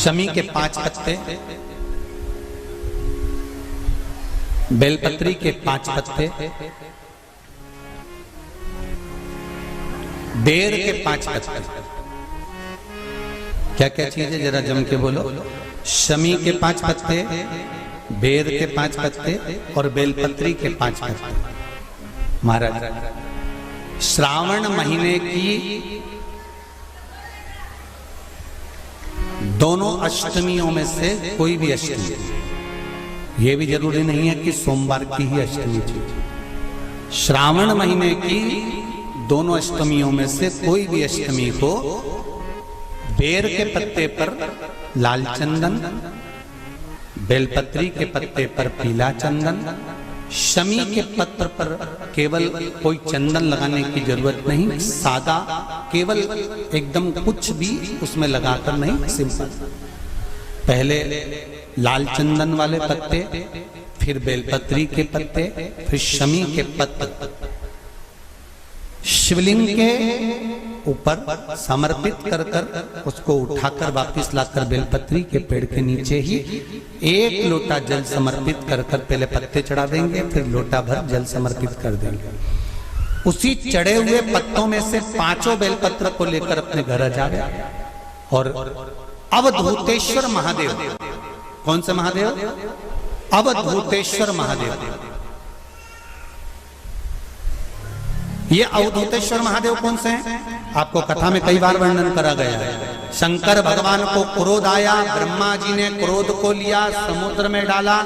शमी के 5 पत्ते, बेलपत्री के 5 पत्ते, बेर के 5 पत्ते। क्या क्या चीज है जरा जम के बोलो। शमी के 5 पत्ते, बेर के 5 पत्ते और बेलपत्री के 5 पत्ते। महाराज, श्रावण महीने की दोनों अष्टमियों में से कोई भी अष्टमी, यह भी जरूरी नहीं है कि सोमवार की ही अष्टमी थी। श्रावण महीने की दोनों अष्टमियों में से कोई भी अष्टमी को बेर के पत्ते पर लाल चंदन, बेलपत्री के पत्ते पर पीला चंदन, शमी के पत्र पर केवल कोई चंदन लगाने की जरूरत नहीं, सादा केवल एकदम कुछ भी उसमें लगाकर नहीं, सिंपल। पहले लाल चंदन वाले पत्ते, फिर बेलपत्री के पत्ते, फिर शमी के पत्ते शिवलिंग के ऊपर समर्पित कर कर उसको उठाकर वापस लाकर बेलपत्री के पेड़ के नीचे ही 1 लोटा जल समर्पित कर कर पहले पत्ते चढ़ा देंगे, फिर लोटा भर जल समर्पित कर देंगे। उसी चढ़े हुए पत्तों में से 5 बेलपत्र को लेकर अपने घर आ जावे और अवधूतेश्वर महादेव, कौन से महादेव? अवधूतेश्वर महादेव। ये अवधूतेश्वर महादेव कौन से हैं? आपको कथा में कई बार वर्णन करा गया है। शंकर भगवान को क्रोध आया, ब्रह्मा जी ने क्रोध को लिया, समुद्र में डाला।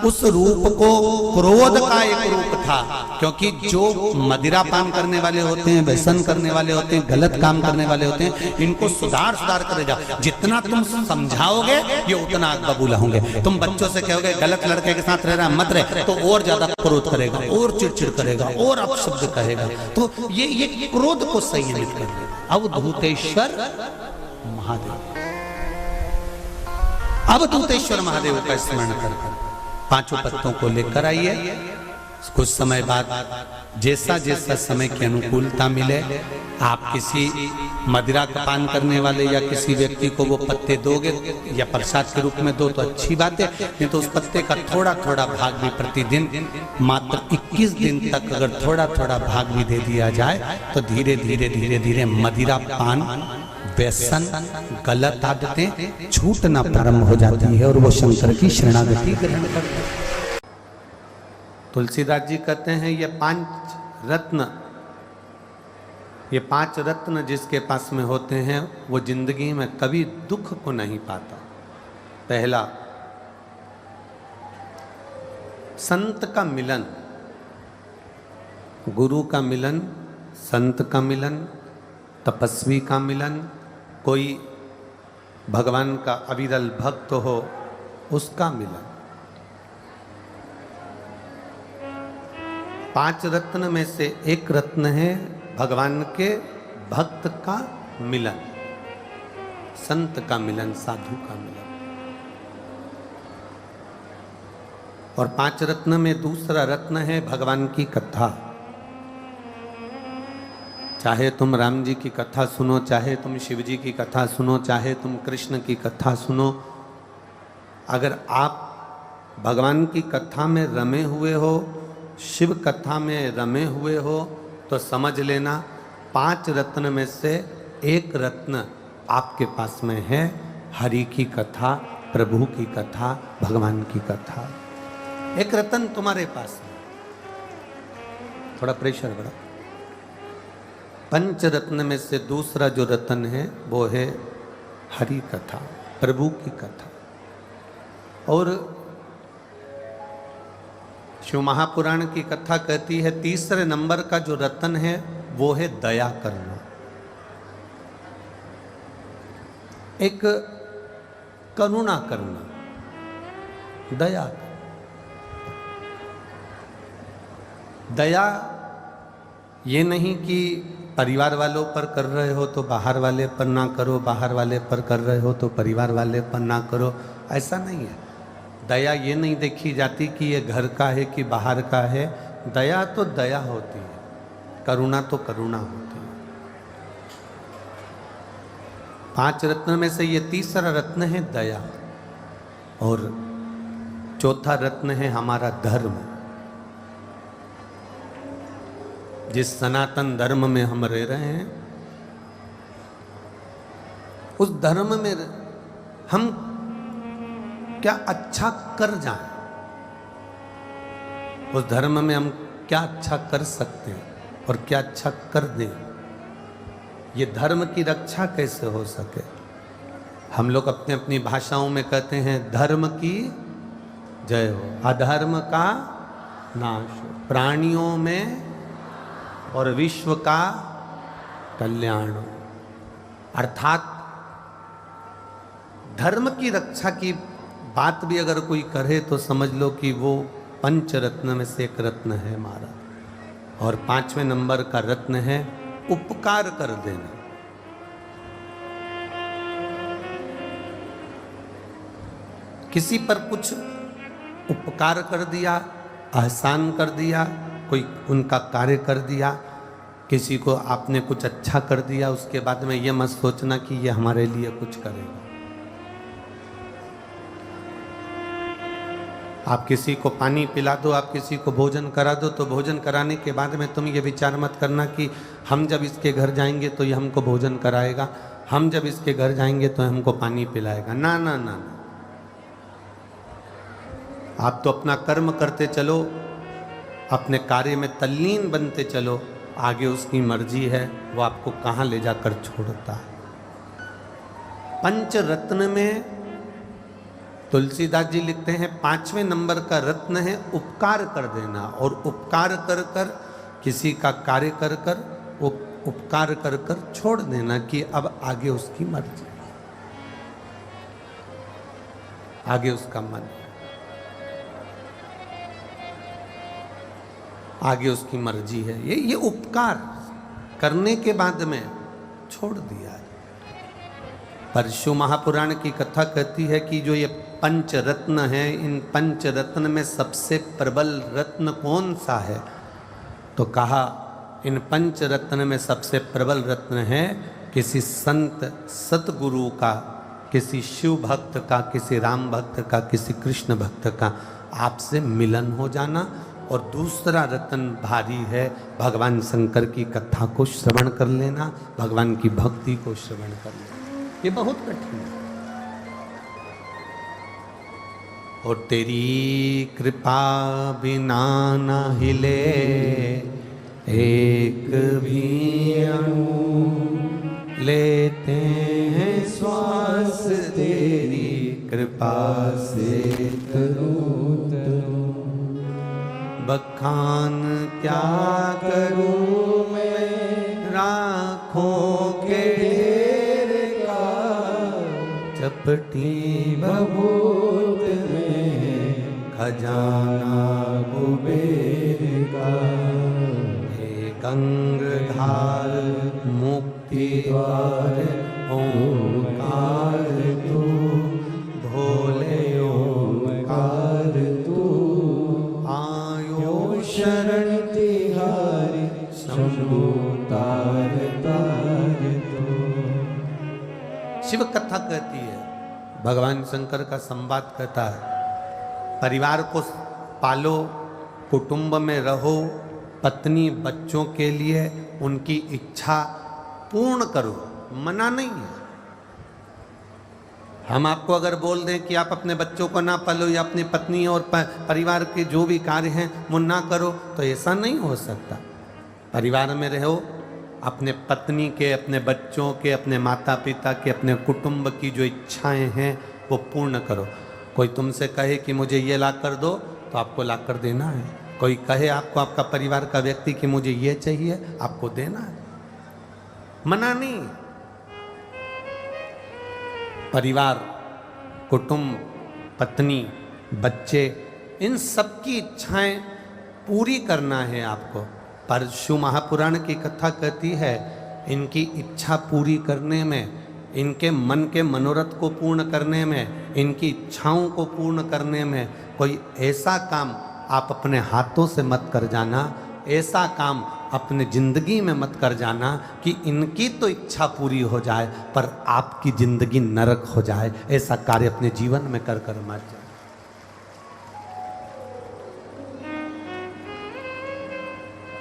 उस रूप को क्रोध का एक रूप था, क्योंकि जो मदिरा पान करने वाले होते हैं, व्यसन करने वाले होते हैं, गलत काम करने वाले होते हैं, इनको सुधार करे जाओ। जितना तुम समझाओगे ये उतना आग बबूला होंगे। तुम बच्चों से कहोगे गलत लड़के के साथ रह रहा मत रहे, तो और ज्यादा क्रोध करेगा, और चिड़चिड़ करेगा, और अपशब्द कहेगा। तो ये क्रोध को संयमित कर देगा। अवधूतेश्वर महादेव, अवधूतेश्वर महादेव का स्मरण कर 5 पत्तों को लेकर आइए। कुछ समय बाद जैसा जैसा समय की अनुकूलता मिले, आप किसी मदिरा का पान करने वाले या किसी व्यक्ति को वो पत्ते दोगे या प्रसाद के रूप में दो तो अच्छी बात है, नहीं तो उस पत्ते का थोड़ा थोड़ा भाग भी प्रतिदिन मात्र 21 दिन तक अगर थोड़ा थोड़ा भाग भी दे दिया जाए तो धीरे धीरे मदिरा पान, व्यसन, गलत आदतें छूटना प्रारंभ हो जाती है और वो शंकर की शरणागति ग्रहण करते हैं। तुलसीदास जी कहते हैं ये 5 रत्न जिसके पास में होते हैं वो जिंदगी में कभी दुख को नहीं पाता। पहला, संत का मिलन, गुरु का मिलन, संत का मिलन, तपस्वी का मिलन, कोई भगवान का अविरल भक्त हो उसका मिलन। 5 रत्न में से एक रत्न है भगवान के भक्त का मिलन, संत का मिलन, साधु का मिलन। और 5 रत्न में दूसरा रत्न है भगवान की कथा। चाहे तुम राम जी की कथा सुनो, चाहे तुम शिव जी की कथा सुनो, चाहे तुम कृष्ण की कथा सुनो, अगर आप भगवान की कथा में रमे हुए हो, शिव कथा में रमे हुए हो, तो समझ लेना 5 रत्न में से एक रत्न आपके पास में है, हरि की कथा, प्रभु की कथा, भगवान की कथा। एक रत्न तुम्हारे पास में, थोड़ा प्रेशर बढ़ा। 5 रत्न में से दूसरा जो रत्न है वो है हरि कथा, प्रभु की कथा। और शिव महापुराण की कथा कहती है तीसरे नंबर का जो रत्न है वो है दया करना। एक करुणा करना, दया। दया ये नहीं कि परिवार वालों पर कर रहे हो तो बाहर वाले पर ना करो, बाहर वाले पर कर रहे हो तो परिवार वाले पर ना करो, ऐसा नहीं है। दया ये नहीं देखी जाती कि ये घर का है कि बाहर का है। दया तो दया होती है, करुणा तो करुणा होती है। 5 रत्न में से ये तीसरा रत्न है दया, और चौथा रत्न है हमारा धर्म। जिस सनातन धर्म में हम रह रहे हैं, उस धर्म में हम क्या अच्छा कर जाएं, उस धर्म में हम क्या अच्छा कर सकते हैं और क्या अच्छा कर दें, ये धर्म की रक्षा कैसे हो सके। हम लोग अपनी अपनी भाषाओं में कहते हैं धर्म की जय हो, अधर्म का नाश हो, प्राणियों में और विश्व का कल्याण हो। अर्थात धर्म की रक्षा की बात भी अगर कोई करे तो समझ लो कि वो पंच रत्न में से एक रत्न है हमारा। और 5वें नंबर का रत्न है उपकार कर देना। किसी पर कुछ उपकार कर दिया, एहसान कर दिया, कोई उनका कार्य कर दिया, किसी को आपने कुछ अच्छा कर दिया, उसके बाद में ये मत सोचना कि ये हमारे लिए कुछ करेगा। आप किसी को पानी पिला दो, आप किसी को भोजन करा दो, तो भोजन कराने के बाद में तुम ये विचार मत करना कि हम जब इसके घर जाएंगे तो ये हमको भोजन कराएगा, हम जब इसके घर जाएंगे तो हमको पानी पिलाएगा। ना ना ना ना, आप तो अपना कर्म करते चलो, अपने कार्य में तल्लीन बनते चलो, आगे उसकी मर्जी है वो आपको कहाँ ले जाकर छोड़ता है। पंच रत्न में तुलसीदास जी लिखते हैं 5वें नंबर का रत्न है उपकार कर देना। और उपकार कर कर किसी का कार्य कर कर उपकार कर कर छोड़ देना कि अब आगे उसकी मर्जी, आगे उसका मन, आगे उसकी मर्जी है। ये उपकार करने के बाद में छोड़ दिया। परशु महापुराण की कथा कहती है कि जो ये पंच रत्न है, इन पंच रत्न में सबसे प्रबल रत्न कौन सा है, तो कहा इन पंच रत्न में सबसे प्रबल रत्न है किसी संत सतगुरु का, किसी शिव भक्त का, किसी राम भक्त का, किसी कृष्ण भक्त का आपसे मिलन हो जाना। और दूसरा रत्न भारी है भगवान शंकर की कथा को श्रवण कर लेना, भगवान की भक्ति को श्रवण कर लेना। ये बहुत कठिन है। और तेरी कृपा बिना न हिले एक भी अणु, लेते हैं श्वास तेरी कृपा से करूं तरूं। बखान क्या करूं मैं राखों के ढेर का, चपटी भभूत में खजाना कुबेर का। हे गंगाधार मुक्ति द्वार ओंकार तू, भोले ओंकार तू। आयो शरण तिहारी शंभु तार तार तू। शिव कथा कहती है, भगवान शंकर का संवाद कहता है, परिवार को पालो, कुटुंब में रहो, पत्नी बच्चों के लिए उनकी इच्छा पूर्ण करो, मना नहीं है। हम आपको अगर बोल दें कि आप अपने बच्चों को ना पालो या अपनी पत्नी और परिवार के जो भी कार्य हैं वो ना करो, तो ऐसा नहीं हो सकता। परिवार में रहो, अपने पत्नी के, अपने बच्चों के, अपने माता पिता के, अपने कुटुंब की जो इच्छाएं हैं वो पूर्ण करो। कोई तुमसे कहे कि मुझे ये ला कर दो, तो आपको ला कर देना है। कोई कहे आपको, आपका परिवार का व्यक्ति कि मुझे ये चाहिए, आपको देना है, मना नहीं। परिवार, कुटुंब, पत्नी, बच्चे, इन सब की इच्छाएं पूरी करना है आपको। परशु महापुराण की कथा कहती है, इनकी इच्छा पूरी करने में, इनके मन के मनोरथ को पूर्ण करने में, इनकी इच्छाओं को पूर्ण करने में कोई ऐसा काम आप अपने हाथों से मत कर जाना, ऐसा काम अपने जिंदगी में मत कर जाना कि इनकी तो इच्छा पूरी हो जाए पर आपकी जिंदगी नरक हो जाए। ऐसा कार्य अपने जीवन में कर कर मत जाए।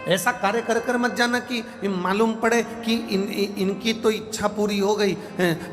ऐसा कार्य कर कर मत जाना कि मालूम पड़े कि इनकी तो इच्छा पूरी हो गई।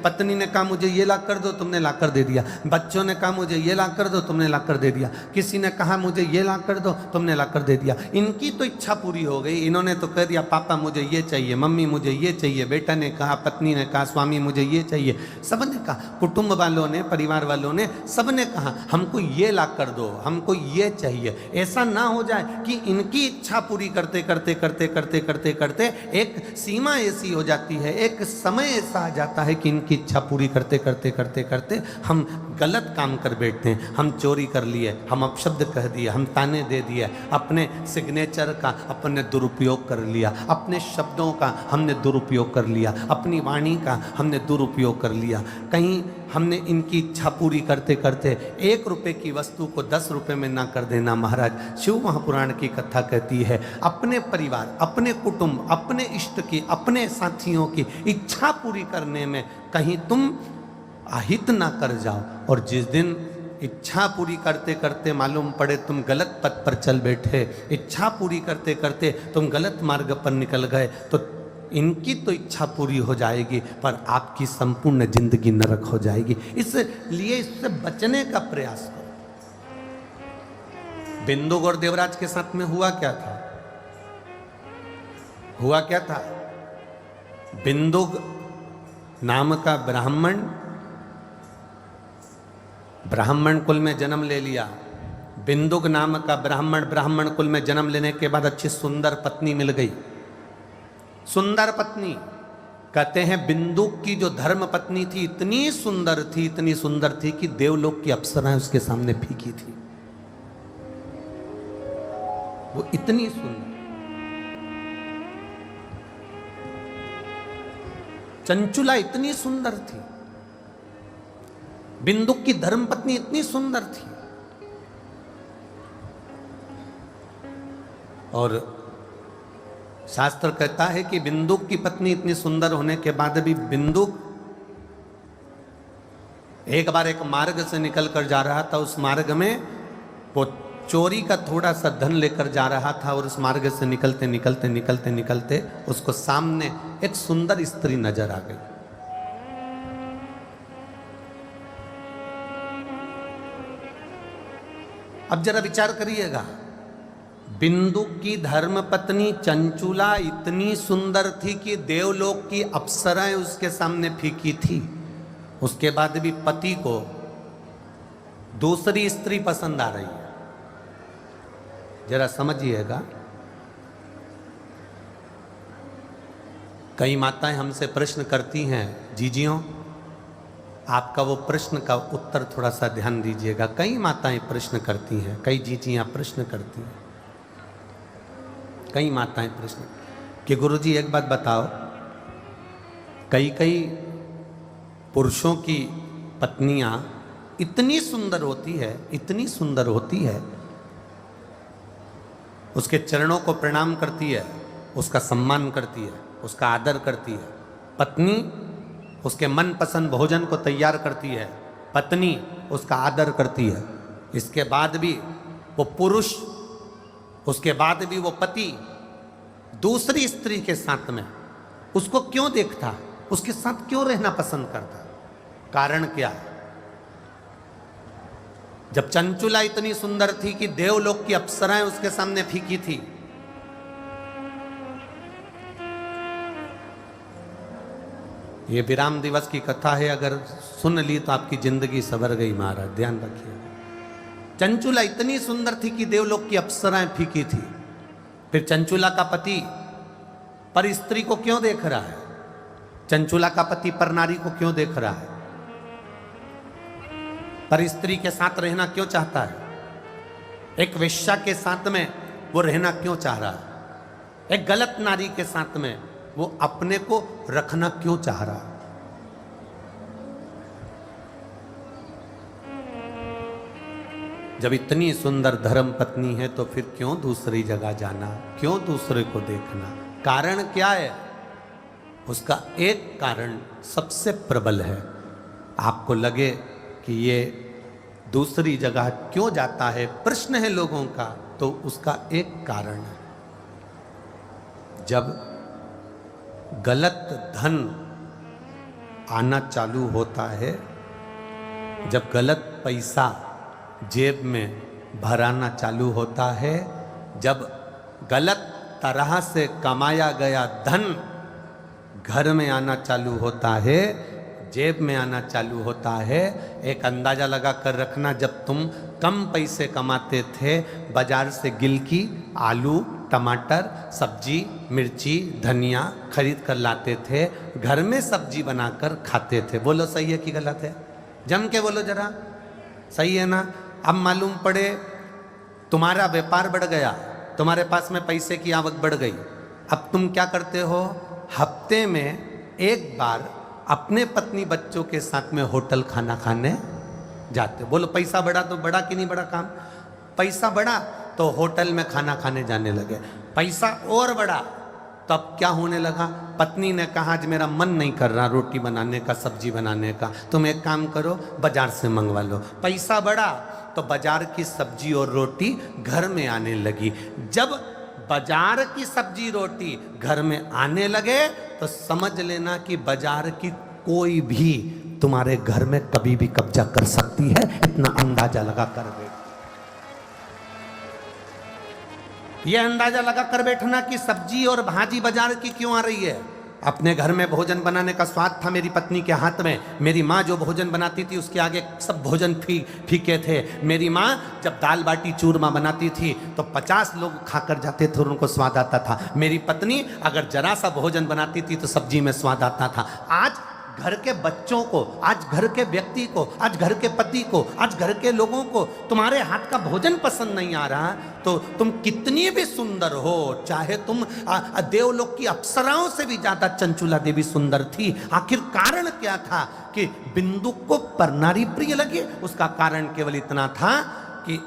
पत्नी ने कहा मुझे ये ला कर दो, तुमने ला कर दे दिया। बच्चों ने कहा मुझे ये ला कर दो, तुमने ला कर दे दिया। किसी ने कहा मुझे ये ला कर दो, तुमने ला कर दे दिया। इनकी तो इच्छा पूरी हो गई, इन्होंने तो कह दिया पापा मुझे ये चाहिए, मम्मी मुझे ये चाहिए, बेटा ने कहा, पत्नी ने कहा, स्वामी मुझे ये चाहिए। सबने कहा, कुटुंब वालों ने, परिवार वालों ने, सबने कहा हमको ये ला कर दो, हमको ये चाहिए। ऐसा ना हो जाए कि इनकी इच्छा पूरी करते करते करते करते करते करते एक सीमा ऐसी हो जाती है, एक समय ऐसा आ जाता है कि इनकी इच्छा पूरी करते करते करते करते हम गलत काम कर बैठते हैं। हम चोरी कर लिए, हम अपशब्द कह दिए, हम ताने दे दिए, अपने सिग्नेचर का अपने दुरुपयोग कर लिया, अपने शब्दों का हमने दुरुपयोग कर लिया, अपनी वाणी का हमने दुरुपयोग कर लिया। कहीं हमने इनकी इच्छा पूरी करते करते 1 रुपए की वस्तु को 10 रुपए में ना कर देना। महाराज शिव महापुराण की कथा कहती है अपने परिवार, अपने कुटुंब, अपने इष्ट की, अपने साथियों की इच्छा पूरी करने में कहीं तुम अहित ना कर जाओ। और जिस दिन इच्छा पूरी करते करते मालूम पड़े तुम गलत पथ पर चल बैठे, इच्छा पूरी करते करते तुम गलत मार्ग पर निकल गए, तो इनकी तो इच्छा पूरी हो जाएगी पर आपकी संपूर्ण जिंदगी नरक हो जाएगी। इसलिए इससे बचने का प्रयास करो। बिंदुक और देवराज के साथ में हुआ क्या था? हुआ क्या था? बिंदुक नाम का ब्राह्मण कुल में जन्म ले लिया। बिंदुक नाम का ब्राह्मण कुल में जन्म लेने के बाद अच्छी सुंदर पत्नी मिल गई। सुंदर पत्नी कहते हैं बिंदुक की जो धर्म पत्नी थी इतनी सुंदर थी, इतनी सुंदर थी कि देवलोक की अप्सराएं उसके सामने फीकी थी। वो इतनी सुंदर, चंचुला इतनी सुंदर थी, बिंदुक की धर्म पत्नी इतनी सुंदर थी। और शास्त्र कहता है कि बिंदुक की पत्नी इतनी सुंदर होने के बाद भी बिंदुक एक बार एक मार्ग से निकल कर जा रहा था। उस मार्ग में वो चोरी का थोड़ा सा धन लेकर जा रहा था और उस मार्ग से निकलते निकलते निकलते निकलते उसको सामने एक सुंदर स्त्री नजर आ गई। अब जरा विचार करिएगा, बिंदुक की धर्म पत्नी चंचुला इतनी सुंदर थी कि देवलोक की अप्सराएं उसके सामने फीकी थी। उसके बाद भी पति को दूसरी स्त्री पसंद आ रही है। जरा समझिएगा, कई माताएं हमसे प्रश्न करती हैं, जीजियों आपका वो प्रश्न का उत्तर थोड़ा सा ध्यान दीजिएगा। कई माताएं प्रश्न करती हैं, कई जीजियां प्रश्न करती हैं, कई माताएं प्रश्न कि गुरुजी एक बात बताओ, कई पुरुषों की पत्नियां इतनी सुंदर होती है, इतनी सुंदर होती है, उसके चरणों को प्रणाम करती है, उसका सम्मान करती है, उसका आदर करती है, पत्नी उसके मनपसंद भोजन को तैयार करती है, पत्नी उसका आदर करती है, इसके बाद भी वो पुरुष, उसके बाद भी वो पति दूसरी स्त्री के साथ में उसको क्यों देखता, उसके साथ क्यों रहना पसंद करता? कारण क्या है? जब चंचुला इतनी सुंदर थी कि देवलोक की अप्सराएं उसके सामने फीकी थी, ये विराम दिवस की कथा है, अगर सुन ली तो आपकी जिंदगी सवर गई महाराज, ध्यान रखिए। चंचुला इतनी सुंदर थी कि देवलोक की अप्सराएं फीकी थी। फिर चंचुला का पति पर स्त्री को क्यों देख रहा है? चंचुला का पति पर नारी को क्यों देख रहा है? पर स्त्री के साथ रहना क्यों चाहता है? एक वेश्या के साथ में वो रहना क्यों चाह रहा है? एक गलत नारी के साथ में वो अपने को रखना क्यों चाह रहा? जब इतनी सुंदर धर्म पत्नी है तो फिर क्यों दूसरी जगह जाना, क्यों दूसरे को देखना? कारण क्या है? उसका एक कारण सबसे प्रबल है। आपको लगे कि ये दूसरी जगह क्यों जाता है, प्रश्न है लोगों का, तो उसका एक कारण है। जब गलत धन आना चालू होता है, जब गलत पैसा जेब में भराना चालू होता है, जब गलत तरह से कमाया गया धन घर में आना चालू होता है, जेब में आना चालू होता है, एक अंदाजा लगा कर रखना, जब तुम कम पैसे कमाते थे, बाजार से गिलकी, आलू, टमाटर, सब्जी, मिर्ची, धनिया खरीद कर लाते थे, घर में सब्जी बनाकर खाते थे। बोलो सही है कि गलत है? जम के बोलो जरा, सही है ना? अब मालूम पड़े तुम्हारा व्यापार बढ़ गया, तुम्हारे पास में पैसे की आवक बढ़ गई, अब तुम क्या करते हो? हफ्ते में एक बार अपने पत्नी बच्चों के साथ में होटल खाना खाने जाते। बोलो पैसा बढ़ा तो बढ़ा कि नहीं बढ़ा काम? पैसा बढ़ा तो होटल में खाना खाने जाने लगे। पैसा और बढ़ा तब क्या होने लगा? पत्नी ने कहा आज मेरा मन नहीं कर रहा रोटी बनाने का, सब्जी बनाने का, तुम एक काम करो बाजार से मंगवा लो। पैसा बढ़ा तो बाजार की सब्जी और रोटी घर में आने लगी। जब बाजार की सब्जी रोटी घर में आने लगे तो समझ लेना कि बाजार की कोई भी तुम्हारे घर में कभी भी कब्जा कर सकती है, इतना अंदाजा लगा कर बैठ। यह अंदाजा लगा कर बैठना कि सब्जी और भाजी बाजार की क्यों आ रही है। अपने घर में भोजन बनाने का स्वाद था मेरी पत्नी के हाथ में। मेरी माँ जो भोजन बनाती थी उसके आगे सब भोजन फीके थे। मेरी माँ जब दाल बाटी चूरमा बनाती थी तो 50 लोग खाकर जाते थे और उनको स्वाद आता था। मेरी पत्नी अगर जरा सा भोजन बनाती थी तो सब्जी में स्वाद आता था। आज घर के बच्चों को, आज घर के व्यक्ति को, आज घर के पति को, आज घर के लोगों को तुम्हारे हाथ का भोजन पसंद नहीं आ रहा तो तुम कितनी भी सुंदर हो, चाहे तुम देवलोक की अप्सराओं से भी ज्यादा चंचुला देवी सुंदर थी, आखिर कारण क्या था कि बिंदु को परनारी प्रिय लगे? उसका कारण केवल इतना था कि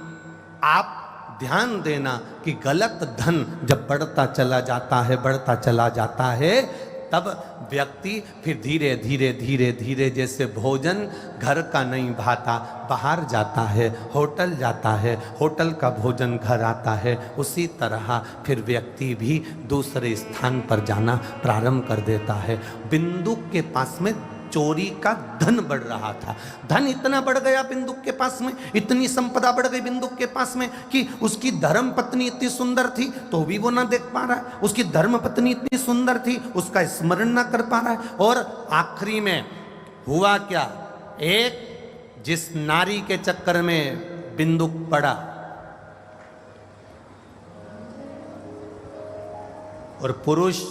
आप ध्यान देना कि गलत धन जब बढ़ता चला जाता है, बढ़ता चला जाता है, तब व्यक्ति फिर धीरे धीरे धीरे धीरे जैसे भोजन घर का नहीं भाता, बाहर जाता है, होटल जाता है, होटल का भोजन घर आता है, उसी तरह फिर व्यक्ति भी दूसरे स्थान पर जाना प्रारंभ कर देता है। बिंदु के पास में चोरी का धन बढ़ रहा था। धन इतना बढ़ गया बिंदुक के पास में, इतनी संपदा बढ़ गई बिंदुक के पास में कि उसकी धर्म पत्नी इतनी सुंदर थी तो भी वो ना देख पा रहा है, उसकी धर्म पत्नी इतनी सुंदर थी उसका स्मरण ना कर पा रहा है। और आखिरी में हुआ क्या? एक जिस नारी के चक्कर में बिंदुक पड़ा और पुरुष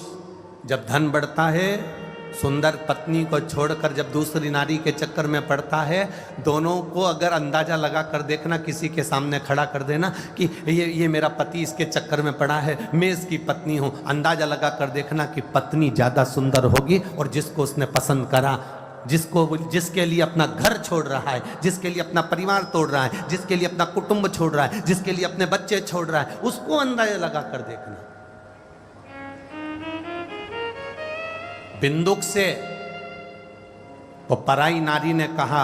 जब धन बढ़ता है, सुंदर पत्नी को छोड़कर जब दूसरी नारी के चक्कर में पड़ता है, दोनों को अगर अंदाजा लगा कर देखना, किसी के सामने खड़ा कर देना कि ये मेरा पति इसके चक्कर में पड़ा है, मैं इसकी पत्नी हूँ, अंदाजा लगा कर देखना कि पत्नी ज़्यादा सुंदर होगी और जिसको उसने पसंद करा, जिसके लिए अपना घर छोड़ रहा है, जिसके लिए अपना परिवार तोड़ रहा है, जिसके लिए अपना कुटुंब छोड़ रहा है, जिसके लिए अपने बच्चे छोड़ रहा है, उसको अंदाजा लगा कर देखना। बिंदुक से वो पराई नारी ने कहा,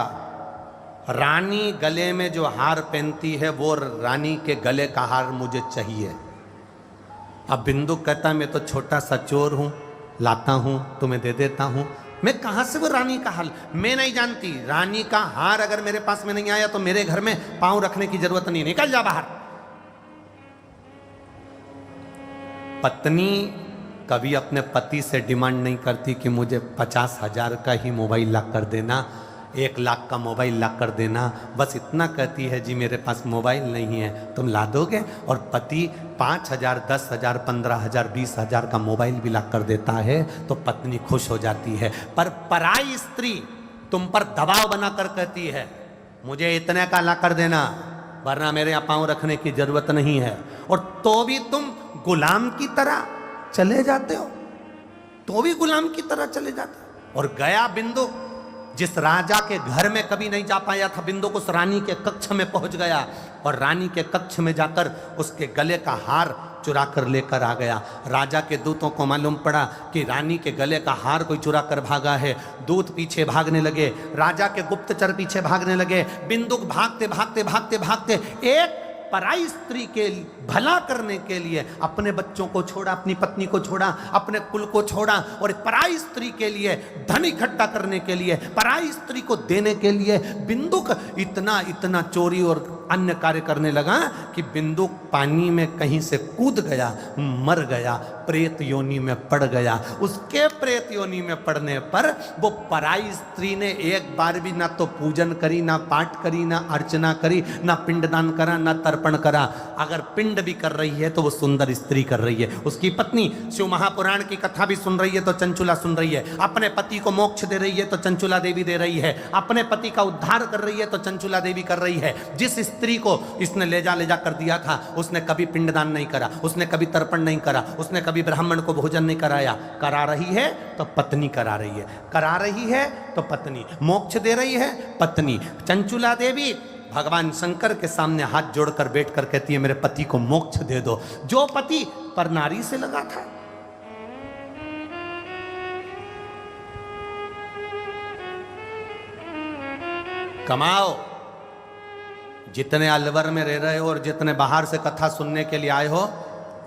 रानी गले में जो हार पहनती है वो रानी के गले का हार मुझे चाहिए। अब बिंदुक कहता मैं तो छोटा सा चोर हूं, लाता हूं तुम्हें दे देता हूं, मैं कहां से वो रानी का हाल, मैं नहीं जानती। रानी का हार अगर मेरे पास में नहीं आया तो मेरे घर में पांव रखने की जरूरत नहीं, निकल जा बाहर। पत्नी कभी अपने पति से डिमांड नहीं करती कि मुझे 50,000 का ही मोबाइल ला कर देना, 1 लाख का मोबाइल ला कर देना, बस इतना कहती है जी मेरे पास मोबाइल नहीं है, तुम ला दोगे? और पति 5,000, 10,000, 15,000, 20,000 का मोबाइल भी ला कर देता है तो पत्नी खुश हो जाती है। पर पराई स्त्री तुम पर दबाव बनाकर कहती है मुझे इतने का ला कर देना वरना मेरे यहाँ पाँव रखने की जरूरत नहीं है, और तो भी तुम गुलाम की तरह चले जाते हो, तो भी गुलाम की तरह चले जाते हो। और गया बिंदु, जिस राजा के घर में कभी नहीं जा पाया था, बिंदु उस रानी के कक्ष में पहुंच गया। और रानी के कक्ष में जाकर उसके गले का हार चुरा कर लेकर आ गया। राजा के दूतों को मालूम पड़ा कि रानी के गले का हार कोई चुरा कर भागा है। दूत पीछे भागने लगे, राजा के गुप्तचर पीछे भागने लगे। बिंदुक भागते भागते भागते भागते एक पराई स्त्री के भला करने के लिए अपने बच्चों को छोड़ा, अपनी पत्नी को छोड़ा, अपने कुल को छोड़ा और पराई स्त्री के लिए धन इकट्ठा करने के लिए, पराई स्त्री को देने के लिए बिंदुक इतना इतना चोरी और अन्य कार्य करने लगा कि बिंदुक पानी में कहीं से कूद गया, मर गया, प्रेत योनि में पड़ गया। उसके प्रेत योनि में पड़ने पर वो पराई स्त्री ने एक बार भी ना तो पूजन करी, ना पाठ करी, ना अर्चना करी, ना पिंडदान करा, ना तर्पण करा। अगर पिंड भी कर रही है तो वो सुंदर स्त्री कर रही है। उसकी पत्नी शिव महापुराण की कथा भी सुन रही है तो चंचुला सुन रही है। अपने पति को मोक्ष दे रही है तो चंचुला देवी दे रही है। अपने पति का उद्धार कर रही है तो चंचुला देवी कर रही है। जिस स्त्री को इसने ले जा कर दिया था उसने कभी पिंडदान नहीं करा, उसने कभी तर्पण नहीं करा, उसने कभी ब्राह्मण को भोजन नहीं कराया। करा रही है तो पत्नी करा रही है, करा रही है तो पत्नी, मोक्ष दे रही है पत्नी। चंचुला देवी भगवान शंकर के सामने हाथ जोड़कर बैठकर कहती है मेरे पति को मोक्ष दे दो, जो पति पर नारी से लगा था। कमाओ, जितने अलवर में रह रहे हो और जितने बाहर से कथा सुनने के लिए आए हो,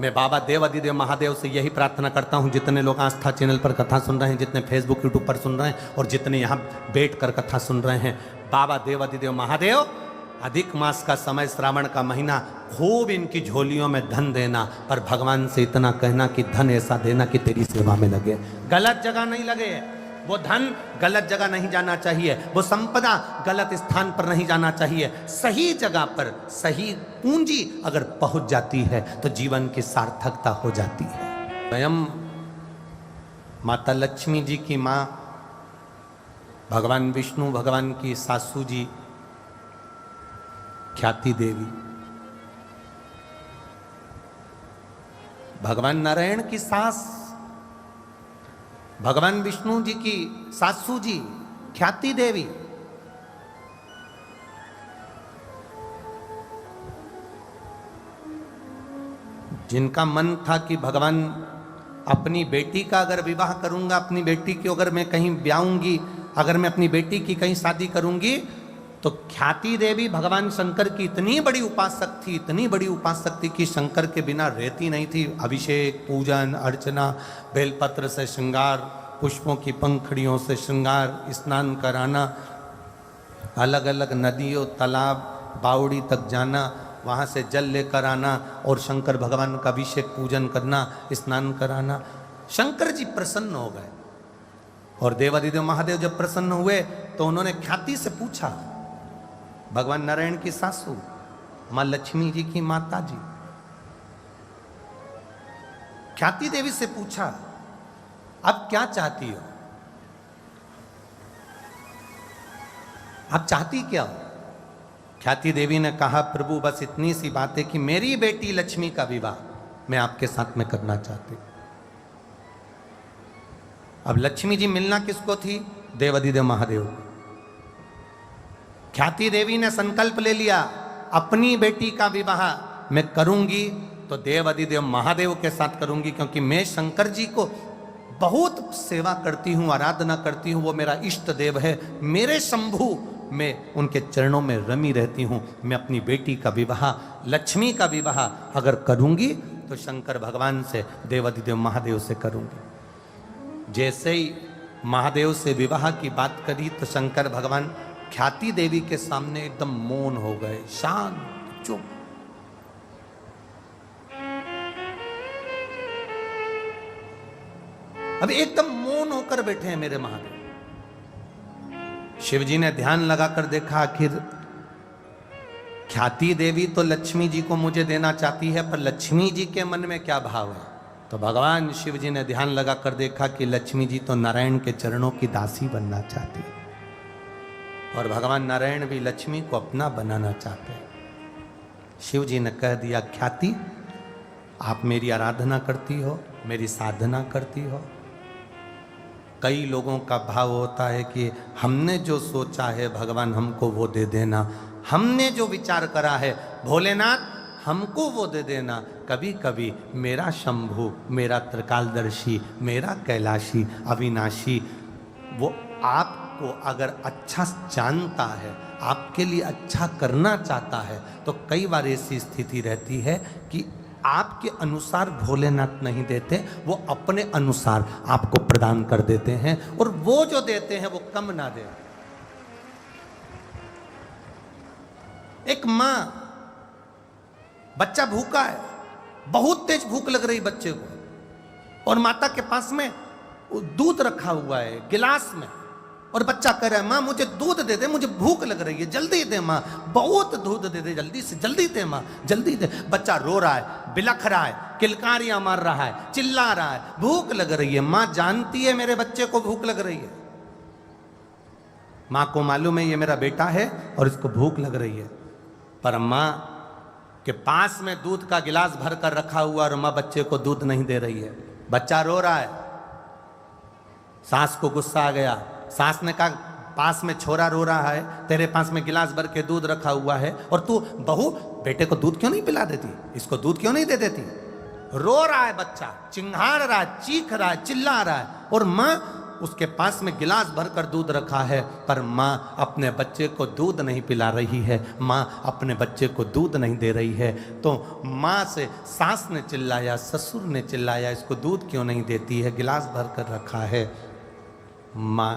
मैं बाबा देव अधिदेव महादेव से यही प्रार्थना करता हूं, जितने लोग आस्था चैनल पर कथा सुन रहे हैं, जितने फेसबुक यूट्यूब पर सुन रहे हैं और जितने यहाँ बैठकर कथा सुन रहे हैं, बाबा देव अधिदेव महादेव अधिक मास का समय, श्रावण का महीना, खूब इनकी झोलियों में धन देना, पर भगवान से इतना कहना कि धन ऐसा देना कि तेरी सेवा में लगे, गलत जगह नहीं लगे। वो धन गलत जगह नहीं जाना चाहिए, वो संपदा गलत स्थान पर नहीं जाना चाहिए। सही जगह पर सही पूंजी अगर पहुंच जाती है तो जीवन की सार्थकता हो जाती है। स्वयं माता लक्ष्मी जी की माँ, भगवान विष्णु भगवान की सासू जी ख्याति देवी, भगवान नारायण की सास, भगवान विष्णु जी की सासू जी ख्याति देवी, जिनका मन था कि भगवान अपनी बेटी का अगर विवाह करूंगा, अपनी बेटी की अगर मैं कहीं ब्याऊंगी, अगर मैं अपनी बेटी की कहीं शादी करूंगी, तो ख्याति देवी भगवान शंकर की इतनी बड़ी उपासक थी, इतनी बड़ी उपासक थी कि शंकर के बिना रहती नहीं थी। अभिषेक, पूजन, अर्चना, बेलपत्र से श्रृंगार, पुष्पों की पंखड़ियों से श्रृंगार, स्नान कराना, अलग अलग नदियों, तालाब, बावड़ी तक जाना, वहाँ से जल लेकर आना और शंकर भगवान का अभिषेक, पूजन करना, स्नान कराना। शंकर जी प्रसन्न हो गए और देवाधिदेव महादेव जब प्रसन्न हुए तो उन्होंने ख्याति से पूछा, भगवान नारायण की सासू मां लक्ष्मी जी की माता जी ख्याति देवी से पूछा, अब क्या चाहती हो, आप चाहती क्या हो? ख्याति देवी ने कहा, प्रभु बस इतनी सी बात है कि मेरी बेटी लक्ष्मी का विवाह मैं आपके साथ में करना चाहती। अब लक्ष्मी जी मिलना किसको थी? देवाधिदेव महादेव। ख्याति देवी ने संकल्प ले लिया, अपनी बेटी का विवाह मैं करूंगी तो देवाधिदेव महादेव के साथ करूंगी, क्योंकि मैं शंकर जी को बहुत सेवा करती हूँ, आराधना करती हूँ, वो मेरा इष्ट देव है, मेरे शंभु, मैं उनके चरणों में रमी रहती हूँ। मैं अपनी बेटी का विवाह, लक्ष्मी का विवाह अगर करूंगी तो शंकर भगवान से, देवाधिदेव महादेव से करूंगी। जैसे ही महादेव से विवाह की बात करी तो शंकर भगवान ख्याति देवी के सामने एकदम मौन हो गए, शांत, चुप। अब एकदम मौन होकर बैठे हैं मेरे महादेव। शिव जी ने ध्यान लगाकर देखा, आखिर ख्याति देवी तो लक्ष्मी जी को मुझे देना चाहती है, पर लक्ष्मी जी के मन में क्या भाव है? तो भगवान शिव जी ने ध्यान लगाकर देखा कि लक्ष्मी जी तो नारायण के चरणों की दासी बनना चाहती है और भगवान नारायण भी लक्ष्मी को अपना बनाना चाहते हैं। शिव जी ने कह दिया, ख्याति आप मेरी आराधना करती हो, मेरी साधना करती हो। कई लोगों का भाव होता है कि हमने जो सोचा है भगवान हमको वो दे देना, हमने जो विचार करा है भोलेनाथ हमको वो दे देना। कभी कभी मेरा शंभु, मेरा त्रिकालदर्शी, मेरा कैलाशी, अविनाशी, वो आपको अगर अच्छा जानता है, आपके लिए अच्छा करना चाहता है, तो कई बार ऐसी स्थिति रहती है कि आपके अनुसार भोलेनाथ नहीं देते, वो अपने अनुसार आपको प्रदान कर देते हैं, और वो जो देते हैं वो कम ना दे। एक मां, बच्चा भूखा है, बहुत तेज भूख लग रही बच्चे को, और माता के पास में दूध रखा हुआ है गिलास में, और बच्चा कह रहा है मां मुझे दूध दे दे, मुझे भूख लग रही है, जल्दी दे मां, बहुत दूध दे दे, जल्दी से जल्दी दे मां, जल्दी दे। बच्चा रो रहा है, बिलख रहा है, किलकारियां मार रहा है, चिल्ला रहा है, भूख लग रही है। मां जानती है मेरे बच्चे को भूख लग रही है, मां को मालूम है ये मेरा बेटा है और इसको भूख लग रही है, पर मां के पास में दूध का गिलास भर कर रखा हुआ और मां बच्चे को दूध नहीं दे रही है। बच्चा रो रहा है, सास को गुस्सा आ गया, सास ने कहा पास में छोरा रो रहा है, तेरे पास में गिलास भर के दूध रखा हुआ है, और तू बहू बेटे को दूध क्यों नहीं पिला देती, इसको दूध क्यों नहीं दे देती। रो रहा है बच्चा, चिंघाड़ रहा है, चीख रहा है, चिल्ला रहा है, और मां उसके पास में गिलास भरकर दूध रखा है, पर मां अपने बच्चे को दूध नहीं पिला रही है, मां अपने बच्चे को दूध नहीं दे रही है। तो मां से सास ने चिल्लाया, ससुर ने चिल्लाया, इसको दूध क्यों नहीं देती है, गिलास भरकर रखा है। मां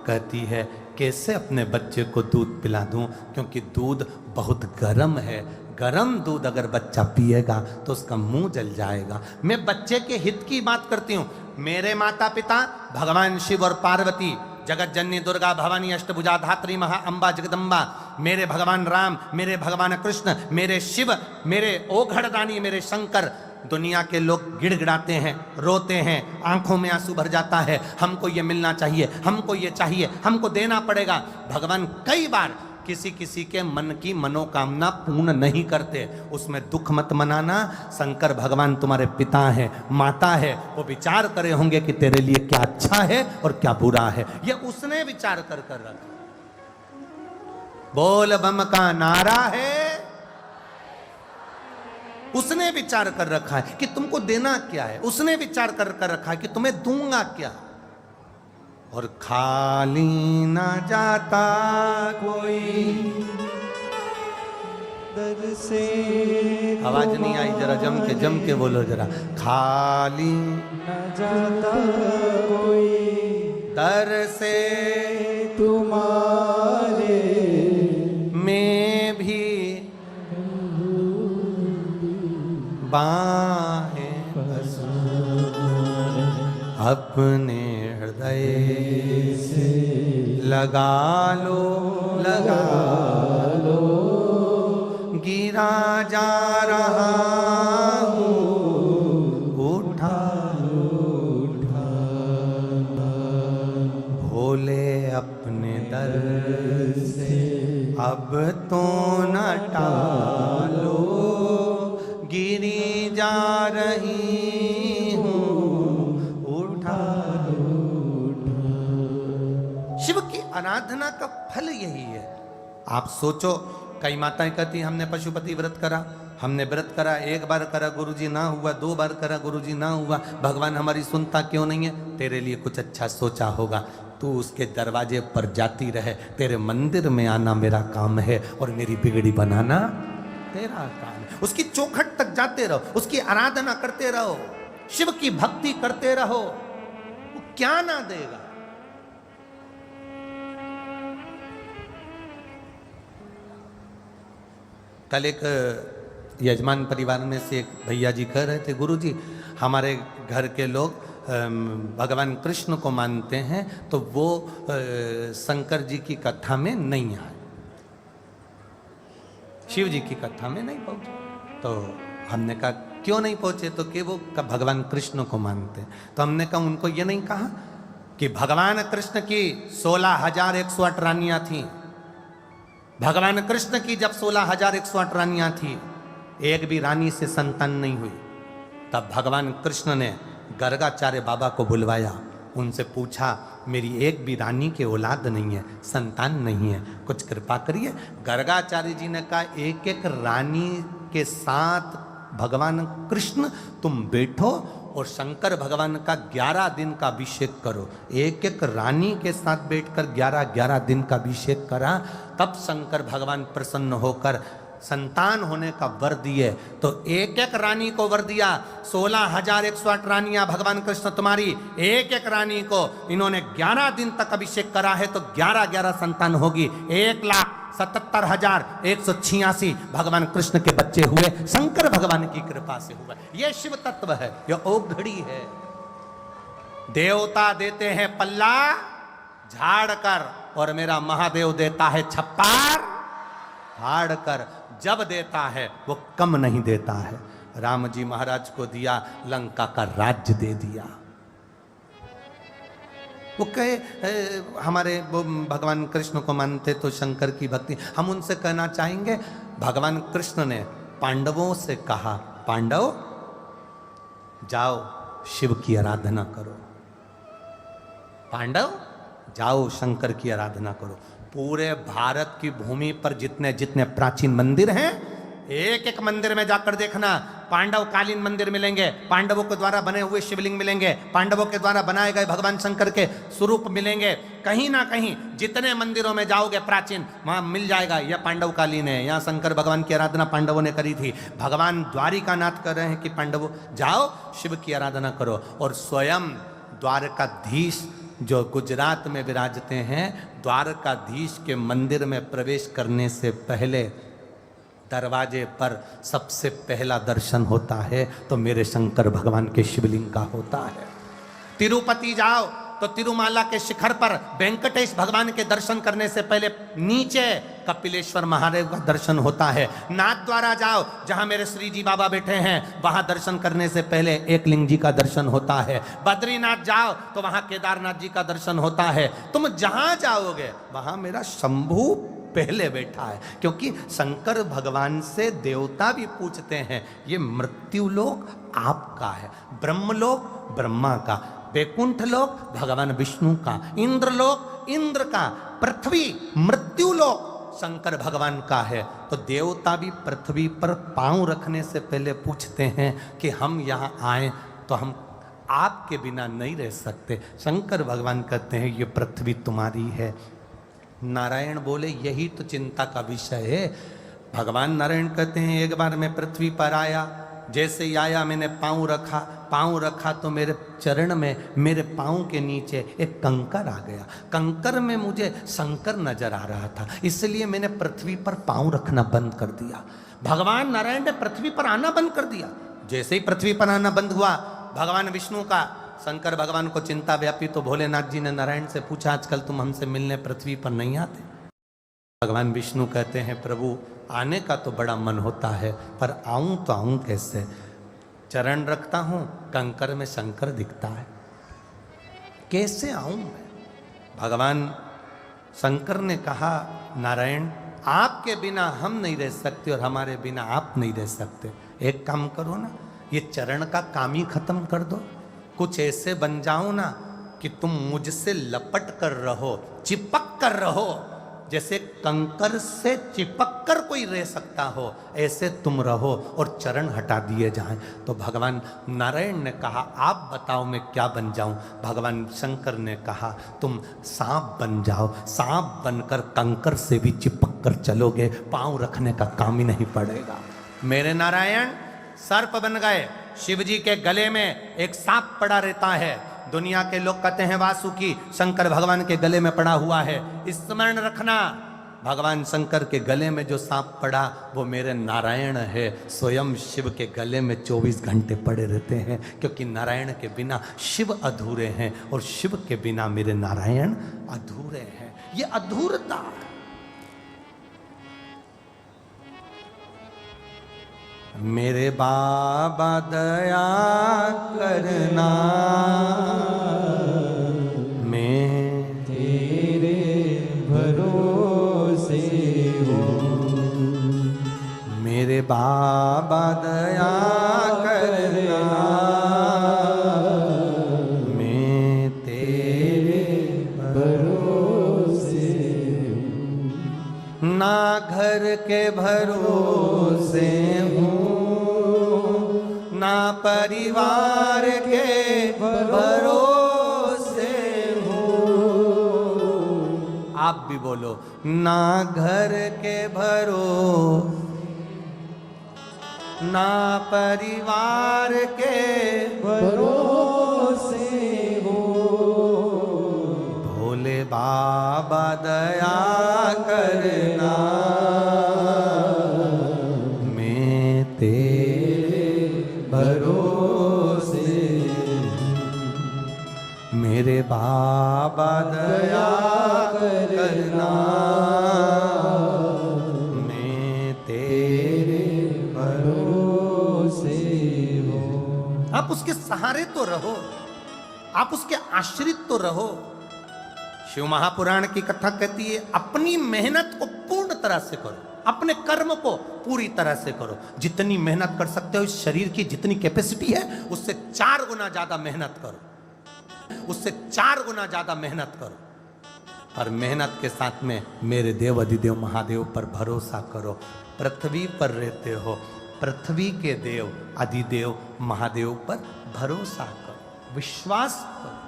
कहती है कैसे अपने बच्चे को दूध पिला दूं, क्योंकि दूध बहुत गर्म है, गर्म दूध अगर बच्चा पिएगा तो उसका मुंह जल जाएगा। मैं बच्चे के हित की बात करती हूँ। मेरे माता पिता भगवान शिव और पार्वती, जगत जननी दुर्गा भवानी अष्टभुजा धात्री महा अम्बा जगदम्बा, मेरे भगवान राम, मेरे भगवान कृष्ण, मेरे शिव, मेरे ओघड़दानी, मेरे शंकर, दुनिया के लोग गिड़गिड़ाते हैं, रोते हैं, आंखों में आंसू भर जाता है, हमको ये मिलना चाहिए, हमको ये चाहिए, हमको देना पड़ेगा। भगवान कई बार किसी किसी के मन की मनोकामना पूर्ण नहीं करते, उसमें दुख मत मनाना। शंकर भगवान तुम्हारे पिता है, माता है, वो विचार करे होंगे कि तेरे लिए क्या अच्छा है और क्या बुरा है, ये उसने विचार कर कर रखा। बोल बम का नारा है, उसने विचार कर रखा है कि तुमको देना क्या है, उसने विचार कर कर रखा है कि तुम्हें दूंगा क्या। और खाली ना जाता कोई दर से, आवाज नहीं आई, जरा जम के बोलो जरा, खाली ना जाता कोई दर से तुम्हारे में भी बाहें अपने हृदय से लगा लो, लगा लो, गिरा जा रहा हूँ, उठा उठा, भोले अपने दर से अब तो न टालो, गिरी जा रही हूँ, उठा उठा। शिव की आराधना का फल यही है। आप सोचो, कई माताएं कहती हमने पशुपति व्रत करा, हमने व्रत करा, एक बार करा गुरुजी ना हुआ, 2 बार करा गुरुजी ना हुआ, भगवान हमारी सुनता क्यों नहीं है। तेरे लिए कुछ अच्छा सोचा होगा, तू उसके दरवाजे पर जाती रहे, तेरे मंदिर में आना मेरा काम है और मेरी बिगड़ी बनाना तेरा काम है। उसकी चौखट तक जाते रहो, उसकी आराधना करते रहो, शिव की भक्ति करते रहो, वो क्या ना देगा। कल एक यजमान परिवार में से एक भैया जी कह रहे थे, गुरुजी हमारे घर के लोग भगवान कृष्ण को मानते हैं, तो वो शंकर जी की कथा में नहीं आए, शिव जी की कथा में नहीं पहुंचे। तो हमने कहा क्यों नहीं पहुंचे, तो कि वो भगवान कृष्ण को मानते। तो हमने कहा उनको ये नहीं कहा कि भगवान कृष्ण की 16,108 रानियां थी, भगवान कृष्ण की जब 16,108 रानियां थी, एक भी रानी से संतान नहीं हुई, तब भगवान कृष्ण ने गर्गाचार्य बाबा को बुलवाया, उनसे पूछा मेरी एक भी रानी के औलाद नहीं है, संतान नहीं है, कुछ कृपा करिए। गर्गाचार्य जी ने कहा एक एक रानी के साथ भगवान कृष्ण तुम बैठो और शंकर भगवान का 11 दिन का अभिषेक करो। एक एक रानी के साथ बैठकर 11 दिन का अभिषेक करा, तब शंकर भगवान प्रसन्न होकर संतान होने का वर दिए। तो एक एक रानी को वर दिया। 16,108 रानियां भगवान कृष्ण तुम्हारी, एक एक रानी को इन्होंने 11 दिन तक अभिषेक करा है, तो 11 संतान होगी। 1,77,186 भगवान कृष्ण के बच्चे हुए, शंकर भगवान की कृपा से हुए। यह शिव तत्व है, यह औघड़ी है। देवता देते हैं पल्ला झाड़ कर, और मेरा महादेव देता है छप्पर फाड़ कर। जब देता है वो कम नहीं देता है। राम जी महाराज को दिया, लंका का राज्य दे दिया। वो कहे हमारे वो भगवान कृष्ण को मानते तो शंकर की भक्ति, हम उनसे कहना चाहेंगे भगवान कृष्ण ने पांडवों से कहा, पांडव जाओ शिव की आराधना करो, पांडव जाओ शंकर की आराधना करो। पूरे भारत की भूमि पर जितने जितने प्राचीन मंदिर हैं, एक एक मंदिर में जाकर देखना, पांडव कालीन मंदिर मिलेंगे, पांडवों के द्वारा बने हुए शिवलिंग मिलेंगे, पांडवों के द्वारा बनाए गए भगवान शंकर के स्वरूप मिलेंगे। कहीं ना कहीं जितने मंदिरों में जाओगे प्राचीन, वहां मिल जाएगा यह पांडव कालीन है, यहाँ शंकर भगवान की आराधना पांडवों ने करी थी। भगवान द्वारिकानाथ कर रहे हैं कि पांडवों जाओ शिव की आराधना करो। और स्वयं द्वारकाधीश जो गुजरात में विराजते हैं, द्वारकाधीश के मंदिर में प्रवेश करने से पहले दरवाजे पर सबसे पहला दर्शन होता है तो मेरे शंकर भगवान के शिवलिंग का होता है। तिरुपति जाओ तो तिरुमाला के शिखर पर वेंकटेश भगवान के दर्शन करने से पहले नीचे कपिलेश्वर महादेव का दर्शन होता है। नाथ द्वारा जाओ जहां मेरे श्री जी बाबा बैठे हैं, वहां दर्शन करने से पहले एकलिंग जी का दर्शन होता है। बद्रीनाथ जाओ तो वहां केदारनाथ जी का दर्शन होता है। तुम जहां जाओगे वहां मेरा शंभू पहले बैठा है, क्योंकि शंकर भगवान से देवता भी पूछते हैं ये मृत्युलोक आपका है, ब्रह्मलोक ब्रह्मा का, वैकुंठ लोक भगवान विष्णु का, इंद्रलोक इंद्र का, पृथ्वी मृत्युलोक शंकर भगवान का है। तो देवता भी पृथ्वी पर पांव रखने से पहले पूछते हैं कि हम यहाँ आए तो हम आपके बिना नहीं रह सकते। शंकर भगवान कहते हैं ये पृथ्वी तुम्हारी है। नारायण बोले यही तो चिंता का विषय है। भगवान नारायण कहते हैं एक बार मैं पृथ्वी पर आया, जैसे ही आया मैंने पाँव रखा तो मेरे चरण में, मेरे पाँव के नीचे एक कंकर आ गया। कंकर में मुझे शंकर नजर आ रहा था, इसलिए मैंने पृथ्वी पर पाँव रखना बंद कर दिया। भगवान नारायण ने पृथ्वी पर आना बंद कर दिया। जैसे ही पृथ्वी पर आना बंद हुआ, भगवान विष्णु का, शंकर भगवान को चिंता व्यापी, तो भोलेनाथ जी ने नारायण से पूछा आजकल तुम हमसे मिलने पृथ्वी पर नहीं आते? भगवान विष्णु कहते हैं प्रभु आने का तो बड़ा मन होता है, पर आऊं तो आऊं कैसे? चरण रखता हूं, कंकर में शंकर दिखता है, कैसे आऊं मैं? भगवान शंकर ने कहा नारायण आपके बिना हम नहीं रह सकते और हमारे बिना आप नहीं रह सकते। एक काम करो ना, ये चरण का काम ही खत्म कर दो, कुछ ऐसे बन जाओ ना कि तुम मुझसे लपट कर रहो, चिपक कर रहो, जैसे कंकर से चिपक कर कोई रह सकता हो, ऐसे तुम रहो और चरण हटा दिए जाएं। तो भगवान नारायण ने कहा आप बताओ मैं क्या बन जाऊं? भगवान शंकर ने कहा तुम सांप बन जाओ, सांप बनकर कंकर से भी चिपक कर चलोगे, पांव रखने का काम ही नहीं पड़ेगा। मेरे नारायण सर्प बन गए, शिव जी के गले में एक सांप पड़ा रहता है। दुनिया के लोग कहते हैं वासुकी, शंकर भगवान के गले में पड़ा हुआ है। स्मरण रखना भगवान शंकर के गले में जो सांप पड़ा वो मेरे नारायण है। स्वयं शिव के गले में 24 घंटे पड़े रहते हैं, क्योंकि नारायण के बिना शिव अधूरे हैं और शिव के बिना मेरे नारायण अधूरे हैं। ये अधूरता मेरे बाबा दया करना, मैं तेरे भरोसे हूँ। मेरे बाबा दया करना, मैं तेरे के भरोसे हूँ, ना परिवार के भरोसे हूँ। आप भी बोलो, ना घर के भरोसे, ना परिवार के भरोसे हो। भोले बाबा दया करना, मैं तेरे भरोसे, मेरे बाबा दया करना, मैं तेरे भरोसे हो। आप उसके सहारे तो रहो, आप उसके आश्रित तो रहो। शिव महापुराण की कथा कहती है, अपनी मेहनत को पूर्ण तरह से करो, अपने कर्म को पूरी तरह से करो। जितनी मेहनत कर सकते हो, इस शरीर की जितनी कैपेसिटी है उससे 4 गुना ज्यादा मेहनत करो, उससे 4 गुना ज्यादा मेहनत करो। और मेहनत के साथ में मेरे देव अधिदेव महादेव पर भरोसा करो। पृथ्वी पर रहते हो, पृथ्वी के देव अधिदेव महादेव पर भरोसा करो, विश्वास करो।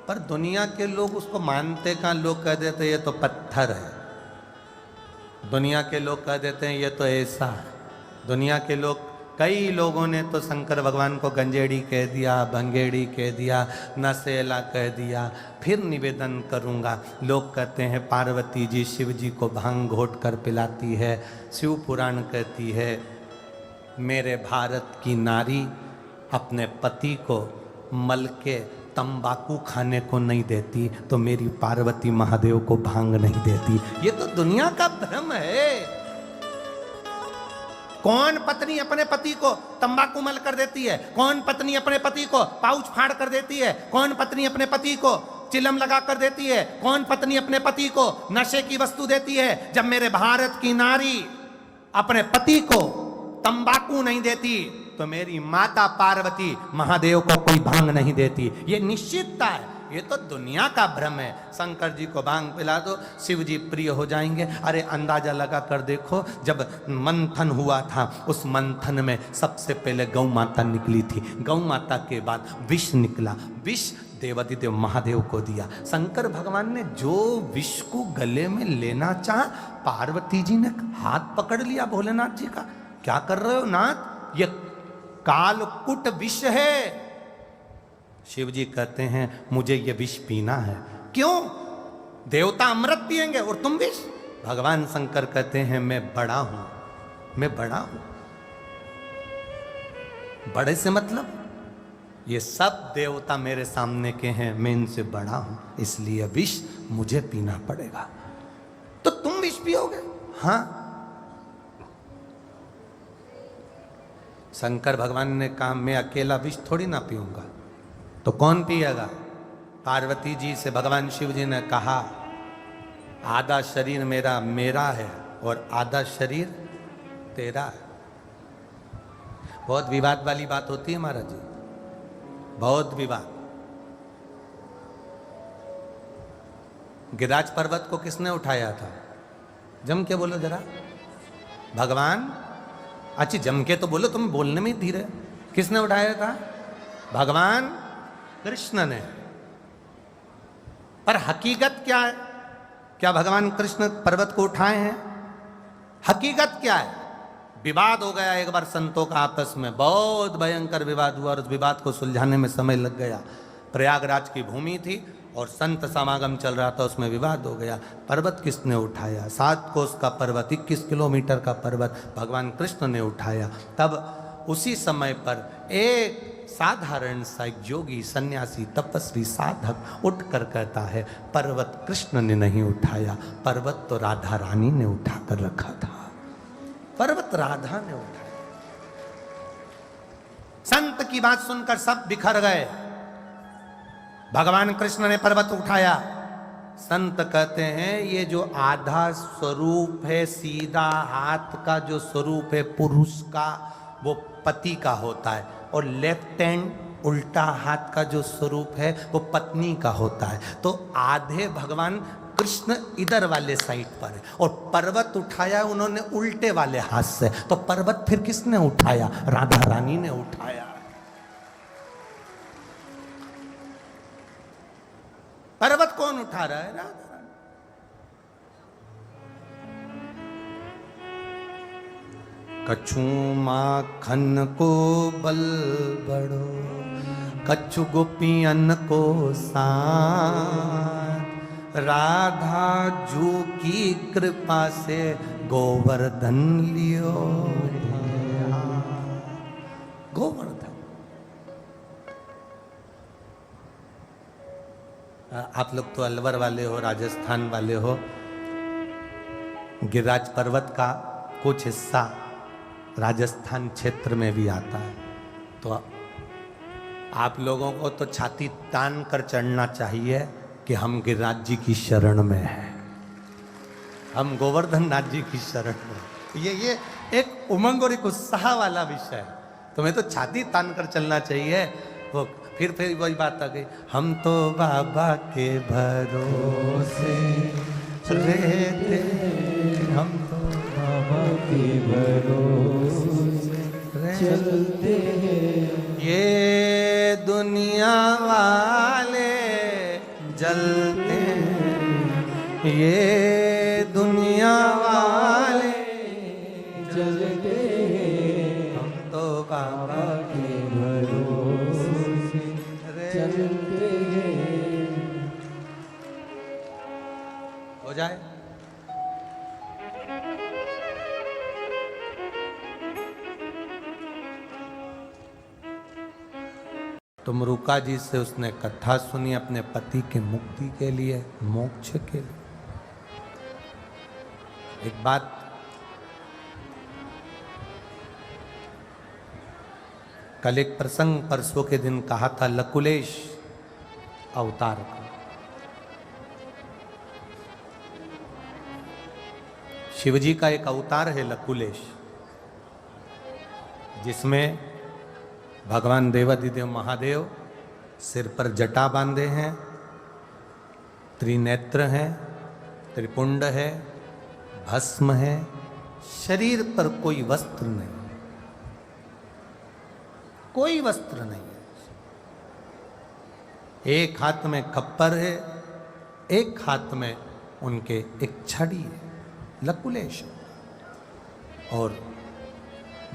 पर दुनिया के लोग उसको मानते का, लोग कह देते ये तो पत्थर है, दुनिया के लोग कह देते हैं ये तो ऐसा है। दुनिया के लोग, कई लोगों ने तो शंकर भगवान को गंजेड़ी कह दिया, भंगेड़ी कह दिया, नशेला कह दिया। फिर निवेदन करूंगा, लोग कहते हैं पार्वती जी शिव जी को भांग घोट कर पिलाती है। शिव पुराण कहती है, मेरे भारत की नारी अपने पति को मल के तंबाकू खाने को नहीं देती, तो मेरी पार्वती महादेव को भांग नहीं देती। ये तो दुनिया का भ्रम है। कौन पत्नी अपने पति को तंबाकू मल कर देती है? कौन पत्नी अपने पति को पाउच फाड़ कर देती है? कौन पत्नी अपने पति को चिलम लगा कर देती है? कौन पत्नी अपने पति को नशे की वस्तु देती है? जब मेरे भारत की नारी अपने पति को तंबाकू नहीं देती, तो मेरी माता पार्वती महादेव को कोई भांग नहीं देती। ये निश्चितता है, ये तो दुनिया का भ्रम है। शंकर जी को भांग पिला दो, शिव जी प्रिय हो जाएंगे। अरे अंदाजा लगा कर देखो, जब मंथन हुआ था, उस मंथन में सबसे पहले गौ माता निकली थी, गौ माता के बाद विष निकला, विष देवादिदेव महादेव को दिया। शंकर भगवान ने जो विष को गले में लेना चाहा, पार्वती जी ने हाथ पकड़ लिया भोलेनाथ जी का। क्या कर रहे हो नाथ, ये कालकुट विष है। शिव जी कहते हैं मुझे ये विष पीना है। क्यों? देवता अमृत पिएंगे और तुम विष? भगवान शंकर कहते हैं मैं बड़ा हूं, मैं बड़ा हूं। बड़े से मतलब ये सब देवता मेरे सामने के हैं, मैं इनसे बड़ा हूं, इसलिए विष मुझे पीना पड़ेगा। तो तुम विष पियोगे? हाँ। शंकर भगवान ने कहा मैं अकेला विष थोड़ी ना पीऊंगा, तो कौन पिएगा? पार्वती जी से भगवान शिव जी ने कहा आधा शरीर मेरा मेरा है और आधा शरीर तेरा है। बहुत विवाद वाली बात होती है महाराज जी, बहुत विवाद। गिरिराज पर्वत को किसने उठाया था? जम के बोलो जरा। भगवान। अच्छी जम के तो बोलो, तुम बोलने में धीरे। किसने उठाया था? भगवान कृष्ण ने। पर हकीकत क्या है? क्या भगवान कृष्ण पर्वत को उठाए हैं? हकीकत क्या है? विवाद हो गया एक बार संतों का आपस में, बहुत भयंकर विवाद हुआ और उस विवाद को सुलझाने में समय लग गया। प्रयागराज की भूमि थी और संत समागम चल रहा था, उसमें विवाद हो गया। पर्वत किसने उठाया? 7 कोस का पर्वत, 21 किलोमीटर का पर्वत भगवान कृष्ण ने उठाया। तब उसी समय पर एक साधारण सा योगी सन्यासी तपस्वी साधक उठकर कहता है पर्वत कृष्ण ने नहीं उठाया, पर्वत तो राधा रानी ने उठा कर रखा था, पर्वत राधा ने उठाया। संत की बात सुनकर सब बिखर गए। भगवान कृष्ण ने पर्वत उठाया। संत कहते हैं ये जो आधा स्वरूप है, सीधा हाथ का जो स्वरूप है पुरुष का, वो पति का होता है, और लेफ्ट हैंड उल्टा हाथ का जो स्वरूप है वो पत्नी का होता है। तो आधे भगवान कृष्ण इधर वाले साइड पर है और पर्वत उठाया उन्होंने उल्टे वाले हाथ से, तो पर्वत फिर किसने उठाया? राधा रानी ने उठाया। पर्वत कौन उठा रहा है? राधा रानी। कछु माखन को बल बड़ो, कछु गोपियन को साथ, राधा जू की कृपा से गोवर्धन लियो। गोवर्धन। आप लोग तो अलवर वाले हो, राजस्थान वाले हो। गिरिराज पर्वत का कुछ हिस्सा राजस्थान क्षेत्र में भी आता है, तो आप लोगों को तो छाती तान कर चढ़ना चाहिए कि हम गिरिराज जी की शरण में हैं, हम गोवर्धन नाथ जी की शरण में। ये एक उमंग और एक उत्साह वाला विषय है, तुम्हें तो छाती तान कर चलना चाहिए। वो फिर वही बात आ गई, हम तो बाबा के भरोसे रहते, हम तो बाबा के भरोसे चलते हैं। ये दुनिया वाले जलते हैं, ये दुनिया वाले जलते हैं, हम तो बाबा के भरोसे चलते हैं। हो जाए। तो मरुका जी से उसने कथा सुनी अपने पति के मुक्ति के लिए, मोक्ष के लिए। एक बात कल एक प्रसंग परसों के दिन कहा था, लकुलेश अवतार का। शिवजी का एक अवतार है लकुलेश, जिसमें भगवान देवाधिदेव महादेव सिर पर जटा बांधे हैं, त्रिनेत्र हैं, त्रिपुंड है, भस्म है, शरीर पर कोई वस्त्र नहीं, कोई वस्त्र नहीं है। एक हाथ में खप्पर है, एक हाथ में उनके एक छड़ी है, लकुलेश। और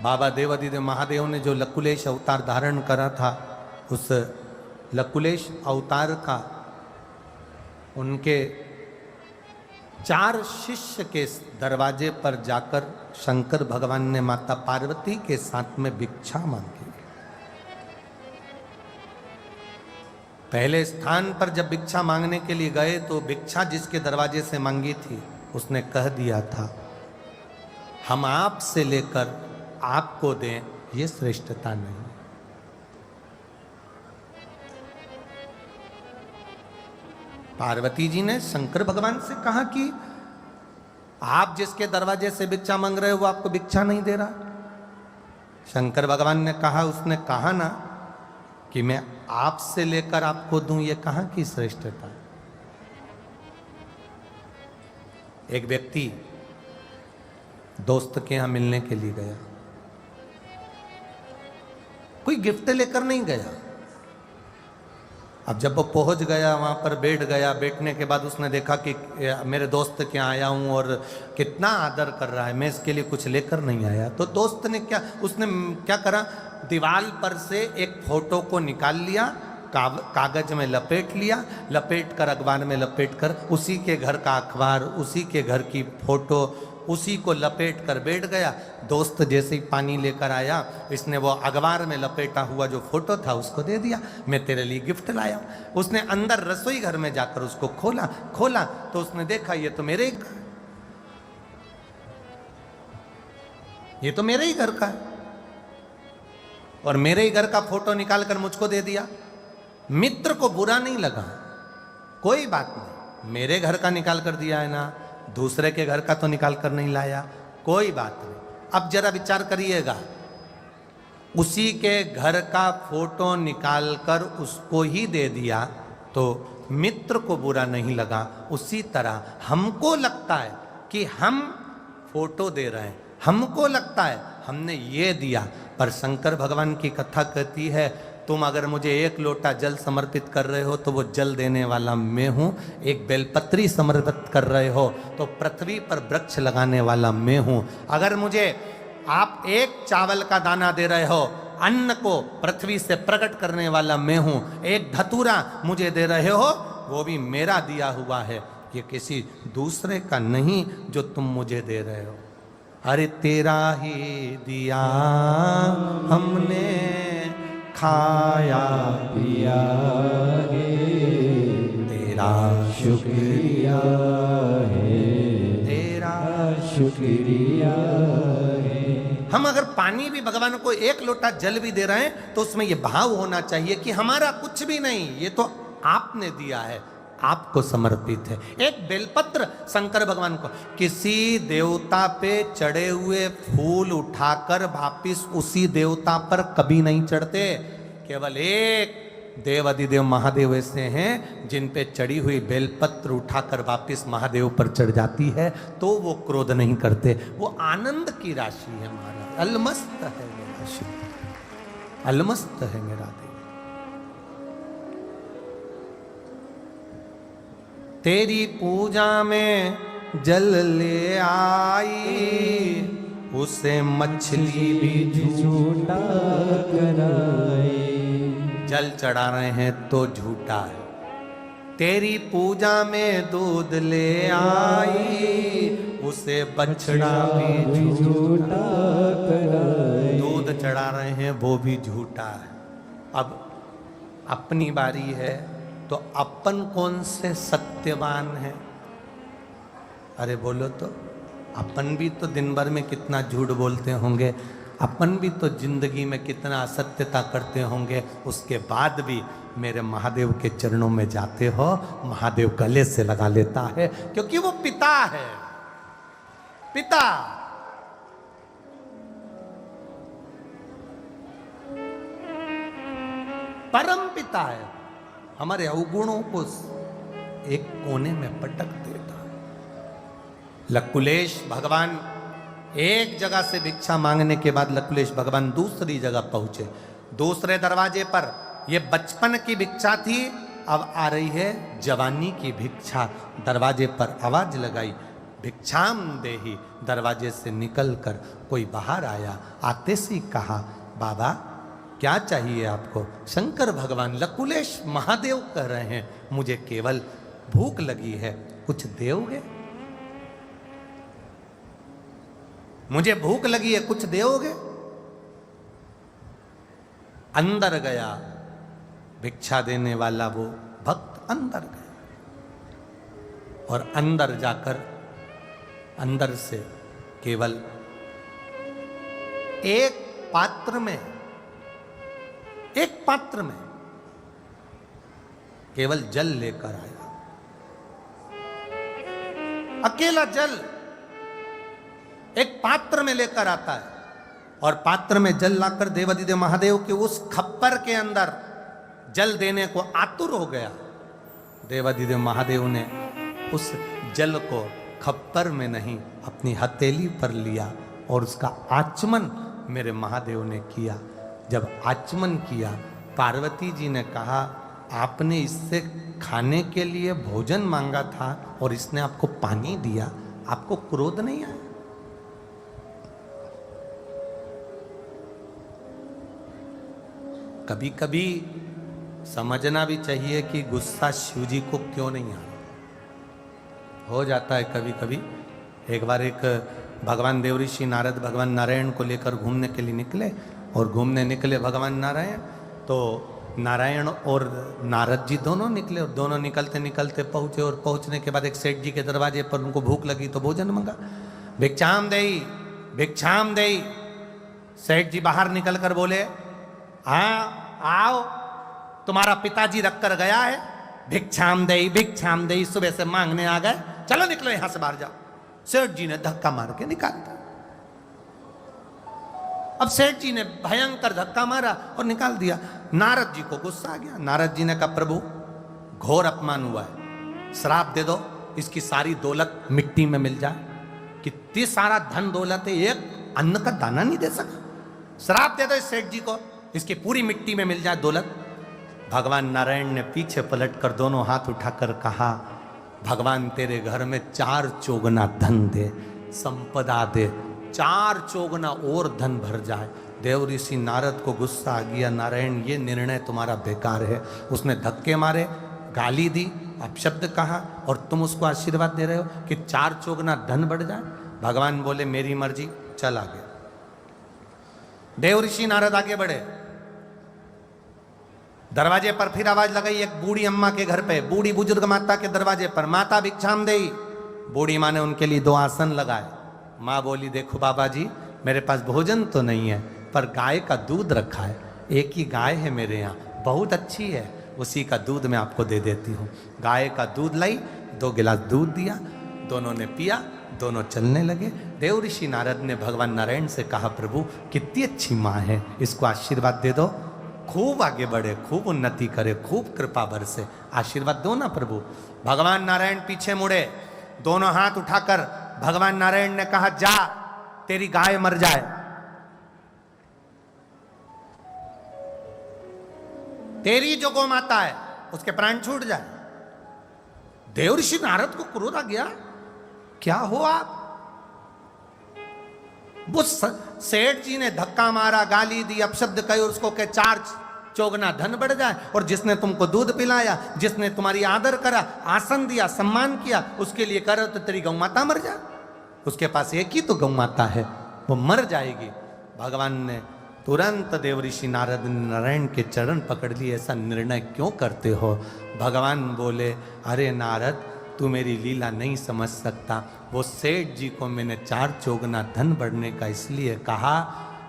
बाबा देवाधिदेव महादेव ने जो लकुलेश अवतार धारण करा था, उस लकुलेश अवतार का उनके 4 शिष्य के दरवाजे पर जाकर शंकर भगवान ने माता पार्वती के साथ में भिक्षा मांगी। पहले स्थान पर जब भिक्षा मांगने के लिए गए तो भिक्षा जिसके दरवाजे से मांगी थी उसने कह दिया था, हम आप से लेकर आपको दें, ये श्रेष्ठता नहीं। पार्वती जी ने शंकर भगवान से कहा कि आप जिसके दरवाजे से भिक्षा मांग रहे हो वो आपको भिक्षा नहीं दे रहा। शंकर भगवान ने कहा, उसने कहा ना कि मैं आपसे लेकर आपको दूं, ये कहां की श्रेष्ठता। एक व्यक्ति दोस्त के यहां मिलने के लिए गया, कोई गिफ्ट लेकर नहीं गया। अब जब वो पहुंच गया, वहां पर बैठ गया, बैठने के बाद उसने देखा कि मेरे दोस्त के यहाँ आया हूं और कितना आदर कर रहा है, मैं इसके लिए कुछ लेकर नहीं आया। तो दोस्त ने उसने क्या करा, दीवार पर से एक फोटो को निकाल लिया, कागज में लपेट लिया, लपेट कर अखबार में लपेट कर उसी के घर का अखबार, उसी के घर की फोटो, उसी को लपेट कर बैठ गया। दोस्त जैसे ही पानी लेकर आया, इसने वो अखबार में लपेटा हुआ जो फोटो था उसको दे दिया, मैं तेरे लिए गिफ्ट लाया। उसने अंदर रसोई घर में जाकर उसको खोला तो उसने देखा ये तो मेरे ही घर का है, और मेरे ही घर का फोटो निकाल कर मुझको दे दिया। मित्र को बुरा नहीं लगा, कोई बात नहीं, मेरे घर का निकाल कर दिया है ना, दूसरे के घर का तो निकाल कर नहीं लाया, कोई बात नहीं। अब जरा विचार करिएगा, उसी के घर का फोटो निकाल कर उसको ही दे दिया तो मित्र को बुरा नहीं लगा, उसी तरह हमको लगता है कि हम फोटो दे रहे हैं, हमको लगता है हमने ये दिया, पर शंकर भगवान की कथा कहती है तुम अगर मुझे एक लोटा जल समर्पित कर रहे हो तो वो जल देने वाला मैं हूँ, एक बेलपत्री समर्पित कर रहे हो तो पृथ्वी पर वृक्ष लगाने वाला मैं हूँ, अगर मुझे आप एक चावल का दाना दे रहे हो, अन्न को पृथ्वी से प्रकट करने वाला मैं हूँ, एक धतूरा मुझे दे रहे हो वो भी मेरा दिया हुआ है, ये किसी दूसरे का नहीं जो तुम मुझे दे रहे हो। अरे तेरा ही दिया हमने खाया पिया है, तेरा शुक्रिया है, तेरा शुक्रिया है। हम अगर पानी भी भगवान को एक लोटा जल भी दे रहे हैं तो उसमें यह भाव होना चाहिए कि हमारा कुछ भी नहीं, ये तो आपने दिया है, आपको समर्पित है। एक बेलपत्र शंकर भगवान को, किसी देवता पे चढ़े हुए फूल उठाकर वापिस उसी देवता पर कभी नहीं चढ़ते, केवल एक देव अधिदेव महादेव ऐसे हैं जिन पे चढ़ी हुई बेलपत्र उठाकर वापिस महादेव पर चढ़ जाती है तो वो क्रोध नहीं करते, वो आनंद की राशि है महाराज। अलमस्त है मेरा शिव, अलमस्त है मेरा देव। तेरी पूजा में जल ले आई, उसे मछली भी झूठा कराई। जल चढ़ा रहे हैं तो झूठा है। तेरी पूजा में दूध ले आई, उसे बछड़ा भी झूठा कराई। दूध चढ़ा रहे हैं वो भी झूठा है। अब अपनी बारी है तो अपन कौन से सत्यवान है? अरे बोलो तो, अपन भी तो दिन भर में कितना झूठ बोलते होंगे, अपन भी तो जिंदगी में कितना असत्यता करते होंगे, उसके बाद भी मेरे महादेव के चरणों में जाते हो, महादेव गले से लगा लेता है क्योंकि वो पिता है। पिता परम पिता है, हमारे अवगुणों को एक कोने में पटक देता है। लकुलेश भगवान एक जगह से भिक्षा मांगने के बाद लकुलेश भगवान दूसरी जगह पहुंचे, दूसरे दरवाजे पर। यह बचपन की भिक्षा थी, अब आ रही है जवानी की भिक्षा। दरवाजे पर आवाज लगाई, भिक्षाम देही। दरवाजे से निकलकर कोई बाहर आया, आते से कहा, बाबा क्या चाहिए आपको? शंकर भगवान लकुलेश महादेव कह रहे हैं, मुझे केवल भूख लगी है, कुछ दोगे? मुझे भूख लगी है, कुछ दोगे? अंदर गया भिक्षा देने वाला वो भक्त, अंदर गया और अंदर जाकर अंदर से केवल एक पात्र में केवल जल लेकर आया, अकेला जल एक पात्र में लेकर आता है और पात्र में जल लाकर देवाधिदेव महादेव के उस खप्पर के अंदर जल देने को आतुर हो गया। देवाधिदेव महादेव ने उस जल को खप्पर में नहीं अपनी हथेली पर लिया और उसका आचमन मेरे महादेव ने किया। जब आचमन किया, पार्वती जी ने कहा, आपने इससे खाने के लिए भोजन मांगा था और इसने आपको पानी दिया, आपको क्रोध नहीं आया? कभी कभी समझना भी चाहिए कि गुस्सा शिव जी को क्यों नहीं आया। हो जाता है कभी कभी। एक बार एक भगवान देवऋषि नारद भगवान नारायण को लेकर घूमने के लिए निकले और घूमने निकले भगवान नारायण, तो नारायण और नारद जी दोनों निकले और दोनों निकलते निकलते पहुँचे और पहुँचने के बाद एक सेठ जी के दरवाजे पर उनको भूख लगी तो भोजन मंगा। भिक्षाम देई, भिक्षाम देई। सेठ जी बाहर निकल कर बोले, हाँ आओ, तुम्हारा पिताजी रख कर गया है, भिक्षाम देई, भिक्षाम देई, सुबह से मांगने आ गए, चलो निकलो यहां से बाहर जाओ। सेठ जी ने धक्का मार के निकाल दिया। अब सेठ जी ने भयंकर धक्का मारा और निकाल दिया। नारद जी को गुस्सा आ गया। नारद जी ने कहा, प्रभु घोर अपमान हुआ है, श्राप दे दो, इसकी सारी दौलत मिट्टी में मिल जाए। कितनी सारा धन दौलत है, एक अन्न का दाना नहीं दे सका। श्राप दे दो इस सेठ जी को, इसकी पूरी मिट्टी में मिल जाए दौलत। भगवान नारायण ने पीछे पलटकर दोनों हाथ उठाकर कहा, भगवान तेरे घर में 4 चौगुना धन दे, संपदा दे, 4 चौगुना और धन भर जाए। देव ऋषि नारद को गुस्सा आ गया, नारायण ये निर्णय तुम्हारा बेकार है। उसने धक्के मारे, गाली दी, अपशब्द कहा, और तुम उसको आशीर्वाद दे रहे हो कि 4 चौगुना धन बढ़ जाए। भगवान बोले मेरी मर्जी, चल आगे। देव ऋषि नारद आगे बढ़े, दरवाजे पर फिर आवाज लगाई, एक बूढ़ी अम्मा के घर पे, बूढ़ी बुजुर्ग माता के दरवाजे पर, माता भिक्षाम देई। बूढ़ी माँ ने उनके लिए 2 आसन लगाए। माँ बोली देखो बाबा जी, मेरे पास भोजन तो नहीं है, पर गाय का दूध रखा है, एक ही गाय है मेरे यहाँ, बहुत अच्छी है, उसी का दूध मैं आपको दे देती हूँ। गाय का दूध लाई, 2 गिलास दूध दिया, दोनों ने पिया, दोनों चलने लगे। देव ऋषि नारद ने भगवान नारायण से कहा, प्रभु कितनी अच्छी माँ है, इसको आशीर्वाद दे दो, खूब आगे बढ़े, खूब उन्नति करे, खूब कृपा बरसे, आशीर्वाद दो ना प्रभु। भगवान नारायण पीछे मुड़े, दोनों हाथ उठाकर भगवान नारायण ने कहा, जा तेरी गाय मर जाए, तेरी जो गौ माता है उसके प्राण छूट जाए। देव ऋषि नारद को क्रोध आ गया, क्या हो आप? वो सेठ जी ने धक्का मारा, गाली दी, अपशब्द कहे, उसको के 4 चौगुना धन बढ़ जाए, और जिसने तुमको दूध पिलाया, जिसने तुम्हारी आदर करा, आसन दिया, सम्मान किया, उसके लिए करो तो तेरी गौ माता मर जाए। उसके पास एक ही तो गौ माता है, वो मर जाएगी। भगवान ने तुरंत देव ऋषि नारद नारायण के चरण पकड़ लिए, ऐसा निर्णय क्यों करते हो? भगवान बोले, अरे नारद तू मेरी लीला नहीं समझ सकता। वो सेठ जी को मैंने 4 चौगुना धन बढ़ने का इसलिए कहा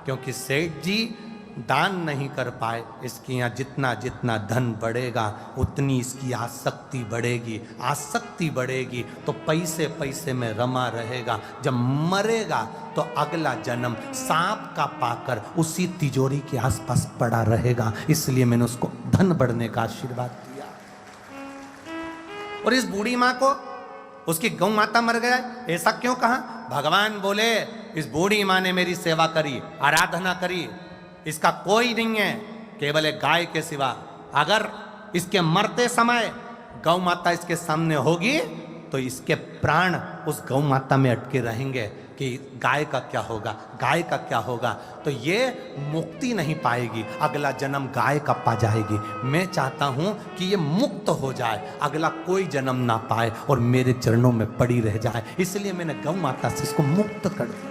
क्योंकि सेठ जी दान नहीं कर पाए। इसके यहाँ जितना जितना धन बढ़ेगा उतनी इसकी आसक्ति बढ़ेगी, आसक्ति बढ़ेगी तो पैसे पैसे में रमा रहेगा। जब मरेगा तो अगला जन्म सांप का पाकर उसी तिजोरी के आसपास पड़ा रहेगा, इसलिए मैंने उसको धन बढ़ने का आशीर्वाद दिया। और इस बूढ़ी माँ को उसकी गौ माता मर गया, ऐसा क्यों कहा? भगवान बोले इस बूढ़ी माँ ने मेरी सेवा करी, आराधना करी, इसका कोई नहीं है केवल एक गाय के सिवा। अगर इसके मरते समय गौ माता इसके सामने होगी तो इसके प्राण उस गौ माता में अटके रहेंगे कि गाय का क्या होगा, गाय का क्या होगा, तो ये मुक्ति नहीं पाएगी, अगला जन्म गाय का पा जाएगी। मैं चाहता हूं कि ये मुक्त हो जाए, अगला कोई जन्म ना पाए और मेरे चरणों में पड़ी रह जाए, इसलिए मैंने गौ माता से इसको मुक्त कर दिया,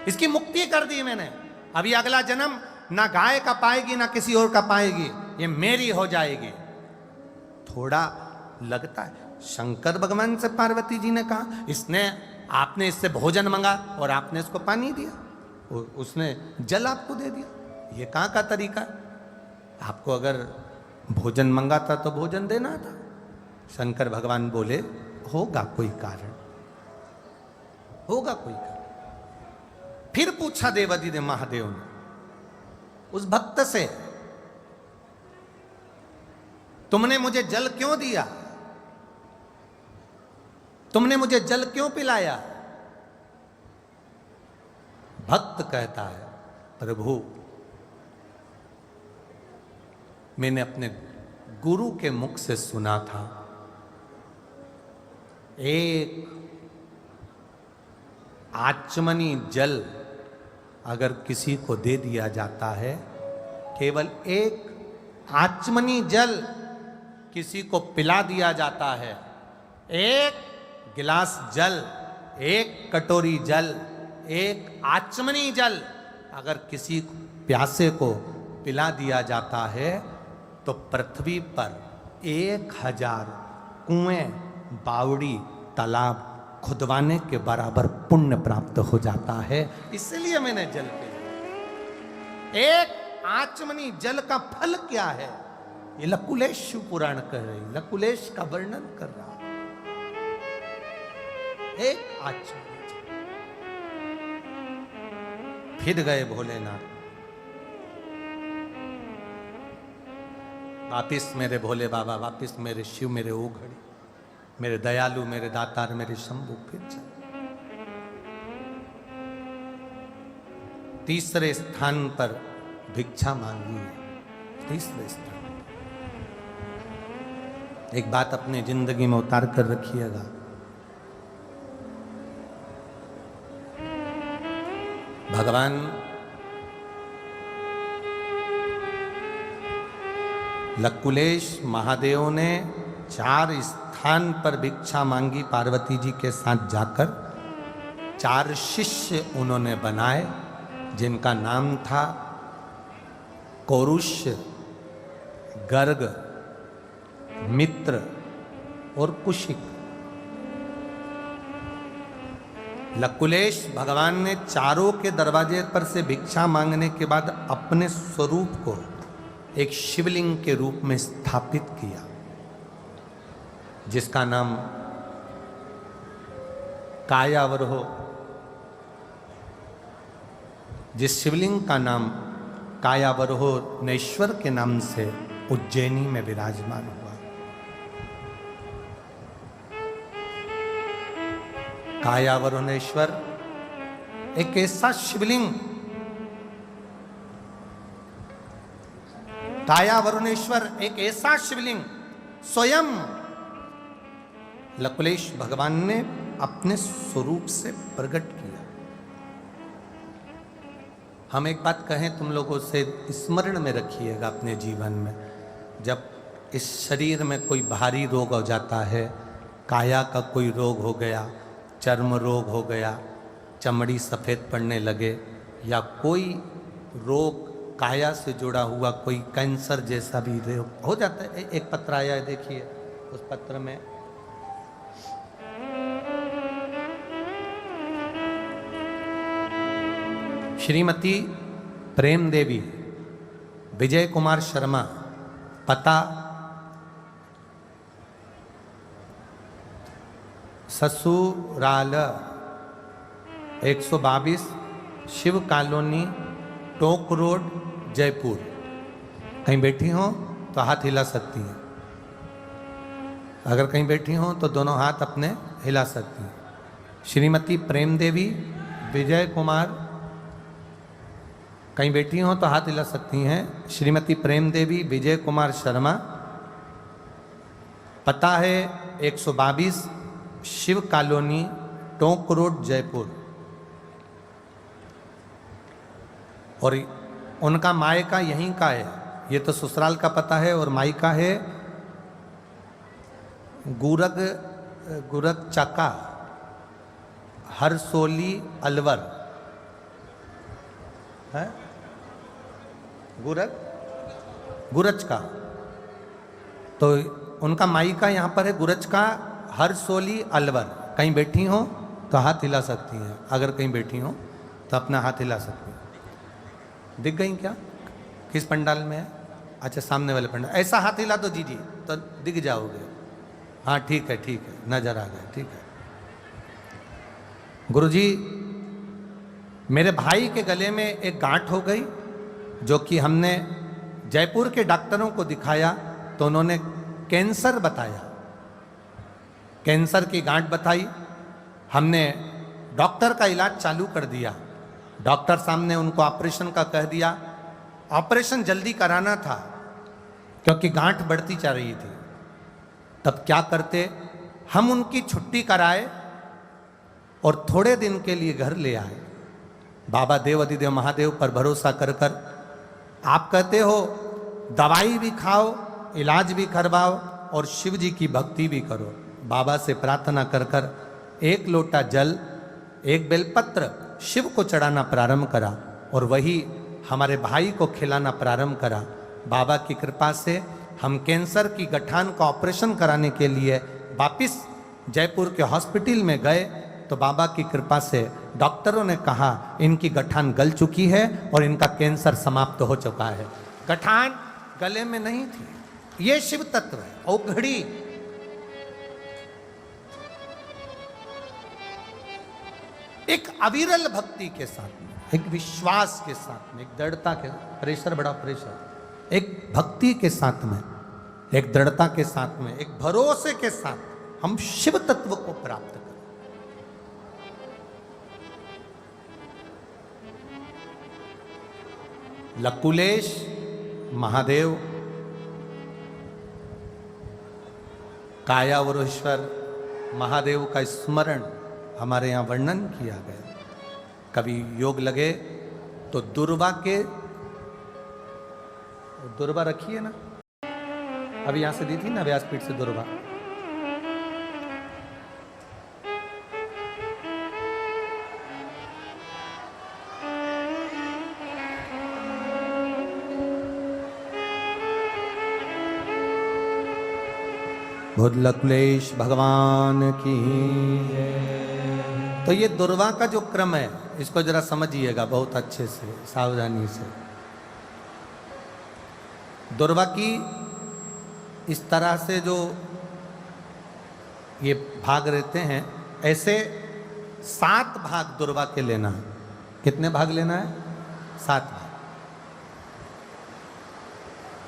इसकी मुक्ति कर दी मैंने। अभी अगला जन्म ना गाय का पाएगी ना किसी और का पाएगी, ये मेरी हो जाएगी। थोड़ा लगता है। शंकर भगवान से पार्वती जी ने कहा, आपने इससे भोजन मांगा और आपने इसको पानी दिया, उसने जल आपको दे दिया, ये कहाँ का तरीका है? आपको अगर भोजन मांगा था तो भोजन देना था। शंकर भगवान बोले होगा कोई कारण, होगा कोई कारण। फिर पूछा देवादिदेव महादेव ने उस भक्त से, तुमने मुझे जल क्यों दिया, तुमने मुझे जल क्यों पिलाया? भक्त कहता है, प्रभु मैंने अपने गुरु के मुख से सुना था, एक आचमनी जल अगर किसी को दे दिया जाता है, केवल एक आचमनी जल किसी को पिला दिया जाता है, एक गिलास जल, एक कटोरी जल, एक आचमनी जल अगर किसी प्यासे को पिला दिया जाता है तो पृथ्वी पर 1000 कुएं, बावड़ी, तालाब खुदवाने के बराबर पुण्य प्राप्त हो जाता है। इसलिए मैंने जल पिलाया। एक आचमनी जल का फल क्या है, ये लकुलेश पुराण कह रही, लकुलेश का वर्णन कर रहा। एक आचमनी जल। फिर गए भोलेनाथ, वापिस मेरे भोले बाबा, वापिस मेरे शिव, मेरे ओघड़ी, मेरे दयालु, मेरे दातार, मेरे शंभु फिर चल। तीसरे स्थान पर भिक्षा मांगी है, तीसरे स्थान। एक बात अपने जिंदगी में उतार कर रखिएगा, भगवान लकुलेश महादेव ने 4 स्थान पर भिक्षा मांगी पार्वती जी के साथ जाकर। 4 शिष्य उन्होंने बनाए जिनका नाम था कौरुष्य, गर्ग, मित्र और कुशिक। लकुलेश भगवान ने चारों के दरवाजे पर से भिक्षा मांगने के बाद अपने स्वरूप को एक शिवलिंग के रूप में स्थापित किया, जिसका नाम कायावरोह, जिस शिवलिंग का नाम कायावरोहनेश्वर के नाम से उज्जैनी में विराजमान हुआ। कायावरोहनेश्वर एक ऐसा शिवलिंग, कायावरुणेश्वर एक ऐसा शिवलिंग स्वयं लकुलेश भगवान ने अपने स्वरूप से प्रकट किया। हम एक बात कहें तुम लोगों से, स्मरण में रखिएगा अपने जीवन में, जब इस शरीर में कोई भारी रोग हो जाता है, काया का कोई रोग हो गया, चर्म रोग हो गया, चमड़ी सफ़ेद पड़ने लगे, या कोई रोग काया से जुड़ा हुआ, कोई कैंसर जैसा भी रोग हो जाता है। एक पत्र आया है, देखिए उस पत्र में श्रीमती प्रेम देवी, विजय कुमार शर्मा, पता ससुराल 122 शिव कॉलोनी, टोक रोड, जयपुर। कहीं बैठी हो तो हाथ हिला सकती हैं, अगर कहीं बैठी हो तो दोनों हाथ अपने हिला सकती हैं। श्रीमती प्रेम देवी, विजय कुमार, कहीं बैठी हो तो हाथ हिला सकती हैं। श्रीमती प्रेम देवी, विजय कुमार शर्मा, पता है 122 शिव कॉलोनी, टोंक रोड, जयपुर। और उनका मायका यहीं का है, ये तो ससुराल का पता है, और मायका है गुरग चका, हरसोली, अलवर है, गुरज का। तो उनका मायका यहाँ पर है गुरज का, हरसोली, अलवर। कहीं बैठी हो तो हाथ हिला सकती हैं, अगर कहीं बैठी हो तो अपना हाथ हिला सकती हैं। दिख गई क्या? किस पंडाल में है? अच्छा, सामने वाले पंडाल। ऐसा हाथ हिला दो जी तो दिख जाओगे। हाँ ठीक है, ठीक है, नजर आ गए, ठीक है। गुरुजी, मेरे भाई के गले में एक गांठ हो गई, जो कि हमने जयपुर के डॉक्टरों को दिखाया तो उन्होंने कैंसर बताया, कैंसर की गांठ बताई। हमने डॉक्टर का इलाज चालू कर दिया। डॉक्टर साहब ने उनको ऑपरेशन का कह दिया। ऑपरेशन जल्दी कराना था क्योंकि गांठ बढ़ती जा रही थी। तब क्या करते, हम उनकी छुट्टी कराए और थोड़े दिन के लिए घर ले आए। बाबा देव अधिदेव महादेव पर भरोसा कर कर आप कहते हो दवाई भी खाओ, इलाज भी करवाओ और शिव जी की भक्ति भी करो। बाबा से प्रार्थना कर कर 1 लोटा जल, 1 बेलपत्र शिव को चढ़ाना प्रारंभ करा और वही हमारे भाई को खिलाना प्रारंभ करा। बाबा की कृपा से हम कैंसर की गठान का ऑपरेशन कराने के लिए वापिस जयपुर के हॉस्पिटल में गए तो बाबा की कृपा से डॉक्टरों ने कहा इनकी गठान गल चुकी है और इनका कैंसर समाप्त हो चुका है। गठान गले में नहीं थी। ये शिव तत्व है। औघड़ी एक अविरल भक्ति के साथ में, एक विश्वास के साथ में, एक दृढ़ता के, प्रेशर बड़ा प्रेशर, एक भक्ति के साथ में एक दृढ़ता के साथ में, एक भरोसे के साथ हम शिव तत्व को प्राप्त करें। लकुलेश महादेव, कायावरेश्वर महादेव का स्मरण हमारे यहाँ वर्णन किया गया। कभी योग लगे तो दुर्वा के, दुर्वा रखी है ना, अभी यहां से दी थी ना व्यासपीठ से दुर्वा, बुध लकुलेश भगवान की। तो ये दुर्वा का जो क्रम है इसको जरा समझिएगा बहुत अच्छे से, सावधानी से। दुर्वा की इस तरह से जो ये भाग रहते हैं, ऐसे 7 भाग दुर्वा के लेना है। कितने भाग लेना है? 7 भाग।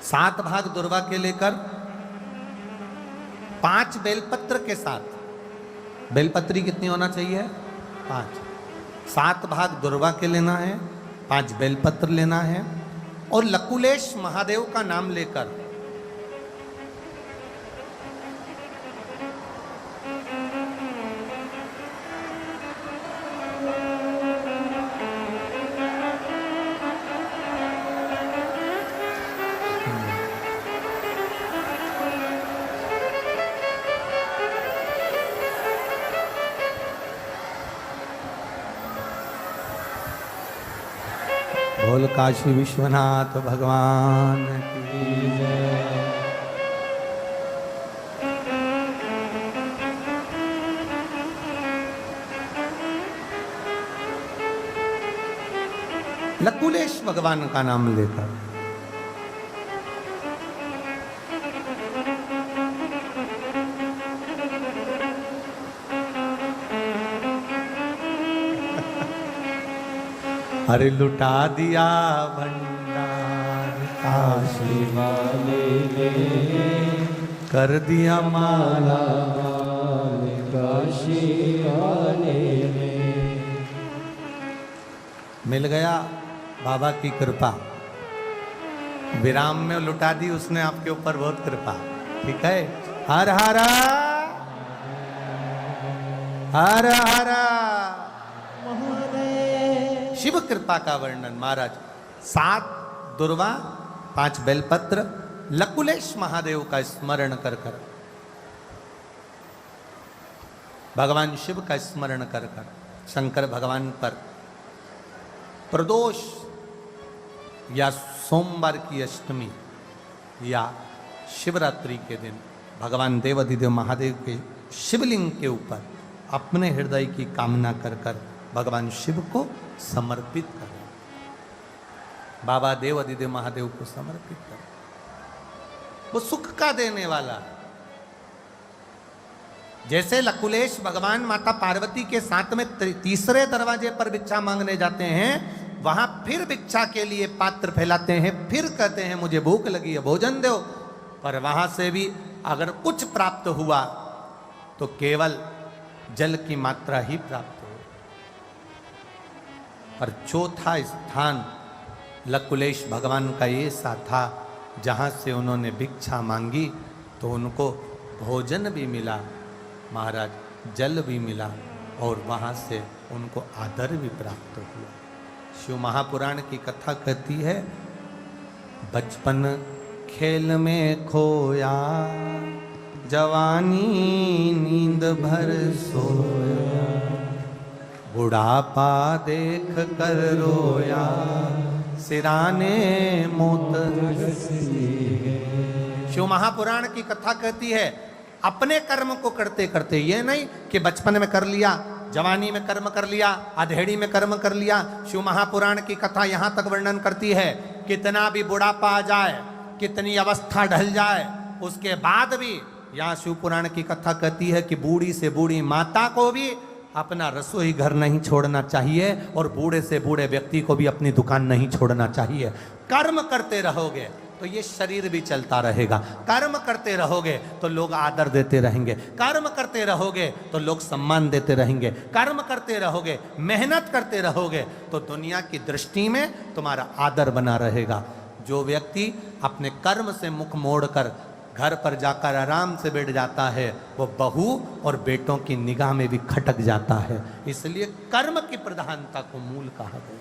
7 भाग दुर्वा के लेकर 5 बेलपत्र के साथ, बेलपत्री कितनी होना चाहिए? 5। 7 भाग दुर्वा के लेना है, 5 बेलपत्र लेना है और लकुलेश महादेव का नाम लेकर बोल काशी विश्वनाथ भगवान की जय। लकुलेश भगवान का नाम लेकर अरे लुटा दिया भंडार काशी वाले ने, कर दिया माला काशी वाले ने। मिल गया बाबा की कृपा, विराम में लुटा दी उसने आपके ऊपर बहुत कृपा। ठीक है, हर हर हर हर शिव कृपा का वर्णन महाराज। 7 दुर्वा, 5 बेलपत्र, लकुलेश महादेव का स्मरण कर कर, भगवान शिव का स्मरण कर कर, शंकर भगवान पर प्रदोष या सोमवार की अष्टमी या शिवरात्रि के दिन भगवान देवाधिदेव महादेव के शिवलिंग के ऊपर अपने हृदय की कामना कर कर भगवान शिव को समर्पित करें। बाबा देवाधिदेव महादेव को समर्पित करें, वो सुख का देने वाला। जैसे लकुलेश भगवान माता पार्वती के साथ में तीसरे दरवाजे पर भिक्षा मांगने जाते हैं, वहां फिर भिक्षा के लिए पात्र फैलाते हैं, फिर कहते हैं मुझे भूख लगी है भोजन दो, पर वहां से भी अगर कुछ प्राप्त हुआ तो केवल जल की मात्रा ही प्राप्त हो। और चौथा स्थान लकुलेश भगवान का ये सा था जहाँ से उन्होंने भिक्षा मांगी तो उनको भोजन भी मिला महाराज, जल भी मिला और वहाँ से उनको आदर भी प्राप्त हुआ। शिव महापुराण की कथा कहती है, बचपन खेल में खोया, जवानी नींद भर सोया, बुढ़ापा देख कर रोया, सिराने मोत। शिव महापुराण की कथा कहती है अपने कर्म को करते करते, ये नहीं कि बचपन में कर लिया, जवानी में कर्म कर लिया, अधेड़ी में कर्म कर लिया। शिव महापुराण की कथा यहाँ तक वर्णन करती है कितना भी बुढ़ापा आ जाए, कितनी अवस्था ढल जाए, उसके बाद भी यहाँ शिव पुराण की कथा कहती है कि बूढ़ी से बूढ़ी माता को भी अपना रसोई घर नहीं छोड़ना चाहिए और बूढ़े से बूढ़े व्यक्ति को भी अपनी दुकान नहीं छोड़ना चाहिए। कर्म करते रहोगे तो ये शरीर भी चलता रहेगा। कर्म करते रहोगे तो लोग आदर देते रहेंगे, कर्म करते रहोगे तो लोग सम्मान देते रहेंगे, कर्म करते रहोगे, मेहनत करते रहोगे तो दुनिया की दृष्टि में तुम्हारा आदर बना रहेगा। जो व्यक्ति अपने कर्म से मुख मोड़कर घर पर जाकर आराम से बैठ जाता है वो बहू और बेटों की निगाह में भी खटक जाता है। इसलिए कर्म की प्रधानता को मूल कहा गया।